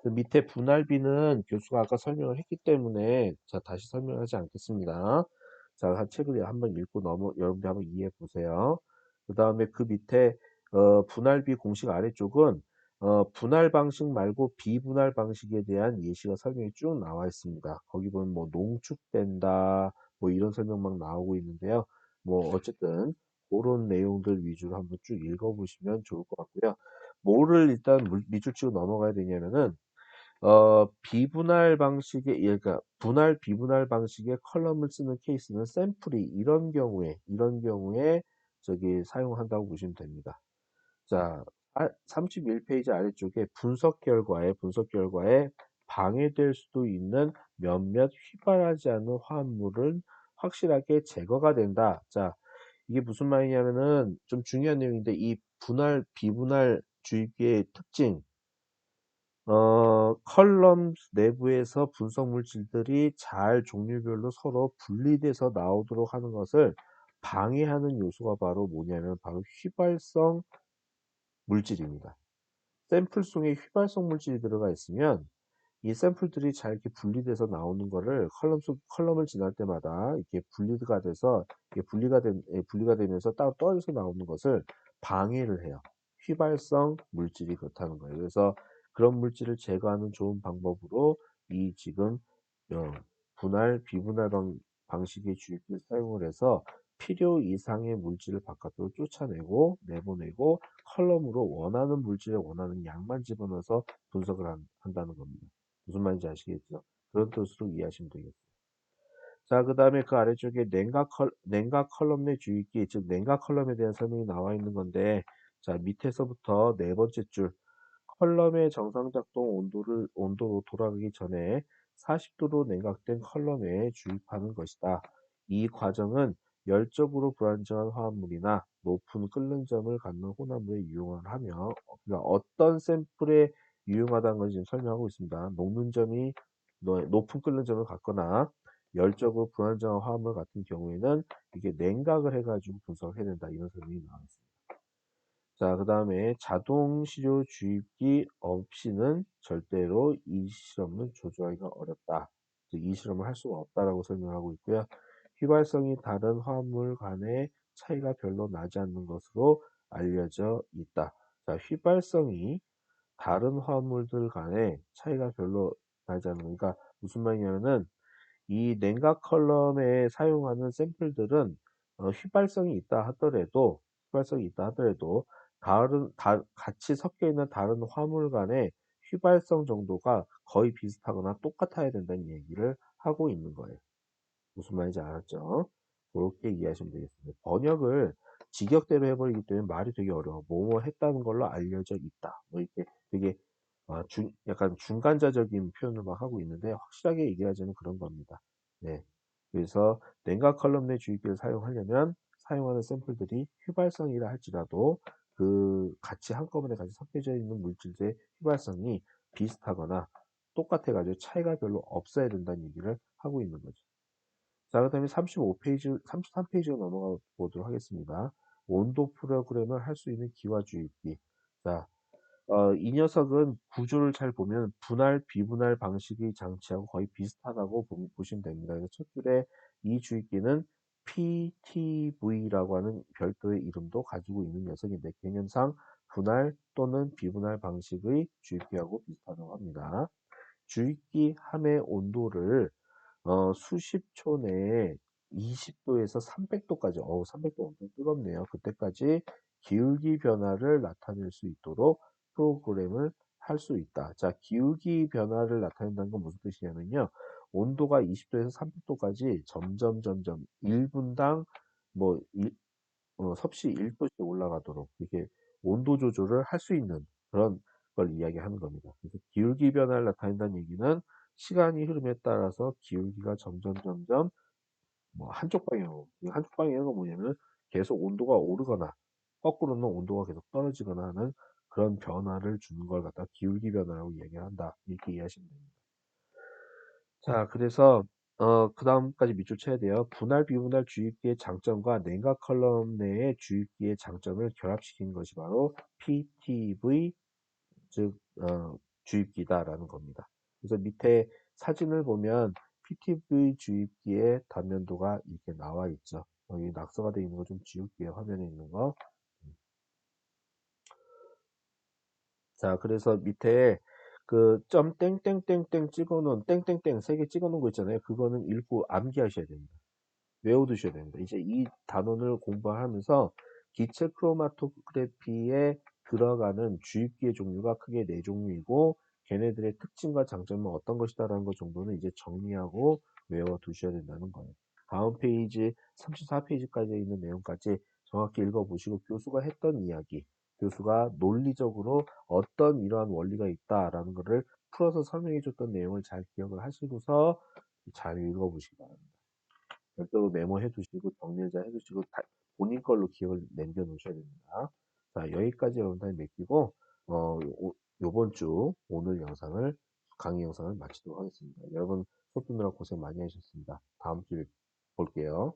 그 밑에 분할비는 교수가 아까 설명을 했기 때문에 자 다시 설명하지 않겠습니다. 자, 책을 한번 읽고 여러분들 한번 이해해 보세요. 그 다음에 그 밑에 분할비 공식 아래쪽은 분할 방식 말고 비분할 방식에 대한 예시가 설명이 쭉 나와 있습니다. 거기 보면 뭐 농축된다 뭐 이런 설명 막 나오고 있는데요. 뭐 어쨌든 그런 내용들 위주로 한번 쭉 읽어보시면 좋을 것 같고요. 뭐를 일단 밑줄 치고 넘어가야 되냐면은 비분할 방식의, 그러니까 분할, 비분할 방식의 컬럼을 쓰는 케이스는 샘플이 이런 경우에 사용한다고 보시면 됩니다. 자, 31페이지 아래쪽에 분석 결과에 방해될 수도 있는 몇몇 휘발하지 않는 화합물은 확실하게 제거가 된다. 자, 이게 무슨 말이냐면은 좀 중요한 내용인데 이 분할, 비분할 주입기의 특징, 컬럼 내부에서 분석 물질들이 잘 종류별로 서로 분리돼서 나오도록 하는 것을 방해하는 요소가 바로 뭐냐면 바로 휘발성 물질입니다. 샘플 속에 휘발성 물질이 들어가 있으면 이 샘플들이 잘 이렇게 분리돼서 나오는 거를 컬럼을 지날 때마다 이렇게 분리가 돼서 이게 분리가 되면서 따로 떨어져서 나오는 것을 방해를 해요. 휘발성 물질이 그렇다는 거예요. 그래서 그런 물질을 제거하는 좋은 방법으로 이 지금 어, 비분할 방식의 주입기를 사용을 해서 필요 이상의 물질을 바깥으로 쫓아내고 내보내고 컬럼으로 원하는 물질에 원하는 양만 집어넣어서 분석을 한다는 겁니다. 무슨 말인지 아시겠죠? 그런 뜻으로 이해하시면 되겠습니다. 자, 그 다음에 그 아래쪽에 냉각 컬럼 내 주입기, 즉 냉각 컬럼에 대한 설명이 나와 있는 건데, 자, 밑에서부터 네 번째 줄, 컬럼의 정상 작동 온도로 돌아가기 전에 40도로 냉각된 컬럼에 주입하는 것이다. 이 과정은 열적으로 불안정한 화합물이나 높은 끓는 점을 갖는 혼합물에 유용을 하며, 그러니까 어떤 샘플에 유용하다는 걸 지금 설명하고 있습니다. 높은 끓는 점을 갖거나 열적으로 불안정한 화합물 같은 경우에는 이게 냉각을 해가지고 분석을 해야 된다. 이런 설명이 나왔습니다. 자, 그 다음에 자동 시료 주입기 없이는 절대로 이 실험을 조절하기가 어렵다. 즉, 이 실험을 할 수가 없다라고 설명하고 있고요. 휘발성이 다른 화합물 간의 차이가 별로 나지 않는 것으로 알려져 있다. 자, 휘발성이 다른 화합물들 간의 차이가 별로 나지 않는, 그러니까 무슨 말이냐면은 이 냉각 컬럼에 사용하는 샘플들은 휘발성이 있다 하더라도 같이 섞여 있는 다른 화물 간의 휘발성 정도가 거의 비슷하거나 똑같아야 된다는 얘기를 하고 있는 거예요. 무슨 말인지 알았죠? 그렇게 이해하시면 되겠습니다. 번역을 직역대로 해버리기 때문에 말이 되게 어려워. 뭐뭐 했다는 걸로 알려져 있다. 뭐 이렇게 되게 약간 중간자적인 표현을 막 하고 있는데 확실하게 얘기하자면 그런 겁니다. 네. 그래서 냉각 컬럼 내 주입기를 사용하려면 사용하는 샘플들이 휘발성이라 할지라도 그 한꺼번에 같이 섞여져 있는 물질의 휘발성이 비슷하거나 똑같아가지고 차이가 별로 없어야 된다는 얘기를 하고 있는 거죠. 자, 그 다음에 35페이지, 33페이지로 넘어가 보도록 하겠습니다. 온도 프로그램을 할 수 있는 기와 주입기. 자, 이 녀석은 구조를 잘 보면 분할, 비분할 방식의 장치하고 거의 비슷하다고 보시면 됩니다. 그래서 첫 줄에 이 주입기는 PTV라고 하는 별도의 이름도 가지고 있는 녀석인데 개념상 분할 또는 비분할 방식의 주입기하고 비슷하다고 합니다. 주입기 함의 온도를 수십 초 내에 20도에서 300도까지, 300도 엄청 뜨겁네요. 그때까지 기울기 변화를 나타낼 수 있도록 프로그램을 할 수 있다. 자, 기울기 변화를 나타낸다는 건 무슨 뜻이냐면요. 온도가 20도에서 300도까지 점점 1분당 뭐 섭씨 1도씩 올라가도록 이렇게 온도 조절을 할 수 있는 그런 걸 이야기하는 겁니다. 그래서 기울기 변화를 나타낸다는 얘기는 시간이 흐름에 따라서 기울기가 점점 뭐 한쪽 방향으로 이 한쪽 방향은 뭐냐면 계속 온도가 오르거나 거꾸로는 온도가 계속 떨어지거나 하는 그런 변화를 주는 걸 갖다 기울기 변화라고 이야기를 한다. 이렇게 이해하시면 됩니다. 자, 그래서 그 다음까지 밑줄 쳐야 돼요. 분할 비분할 주입기의 장점과 냉각 컬럼 내의 주입기의 장점을 결합시킨 것이 바로 PTV, 즉 주입기다라는 겁니다. 그래서 밑에 사진을 보면 PTV 주입기의 단면도가 이렇게 나와 있죠. 여기 낙서가 되어 있는 거 좀 지울게요. 화면에 있는 거. 자, 그래서 밑에 그 점 땡땡땡땡 찍어놓은 땡땡땡 세 개 찍어놓은 거 있잖아요. 그거는 읽고 암기하셔야 됩니다. 외워두셔야 됩니다. 이제 이 단원을 공부하면서 기체 크로마토그래피에 들어가는 주입기의 종류가 크게 네 종류이고 걔네들의 특징과 장점은 어떤 것이다라는 것 정도는 이제 정리하고 외워두셔야 된다는 거예요. 다음 페이지 34페이지까지 있는 내용까지 정확히 읽어보시고 교수가 했던 이야기, 교수가 논리적으로 어떤 이러한 원리가 있다라는 것을 풀어서 설명해 줬던 내용을 잘 기억을 하시고서 잘 읽어보시기 바랍니다. 별도로 메모해 두시고 정리를 잘 해두시고 본인 걸로 기억을 남겨 놓으셔야 됩니다. 자, 여기까지 여러분들 맡기고 요번 주 오늘 영상을 강의 영상을 마치도록 하겠습니다. 여러분 수업 듣느라 고생 많이 하셨습니다. 다음 주에 볼게요.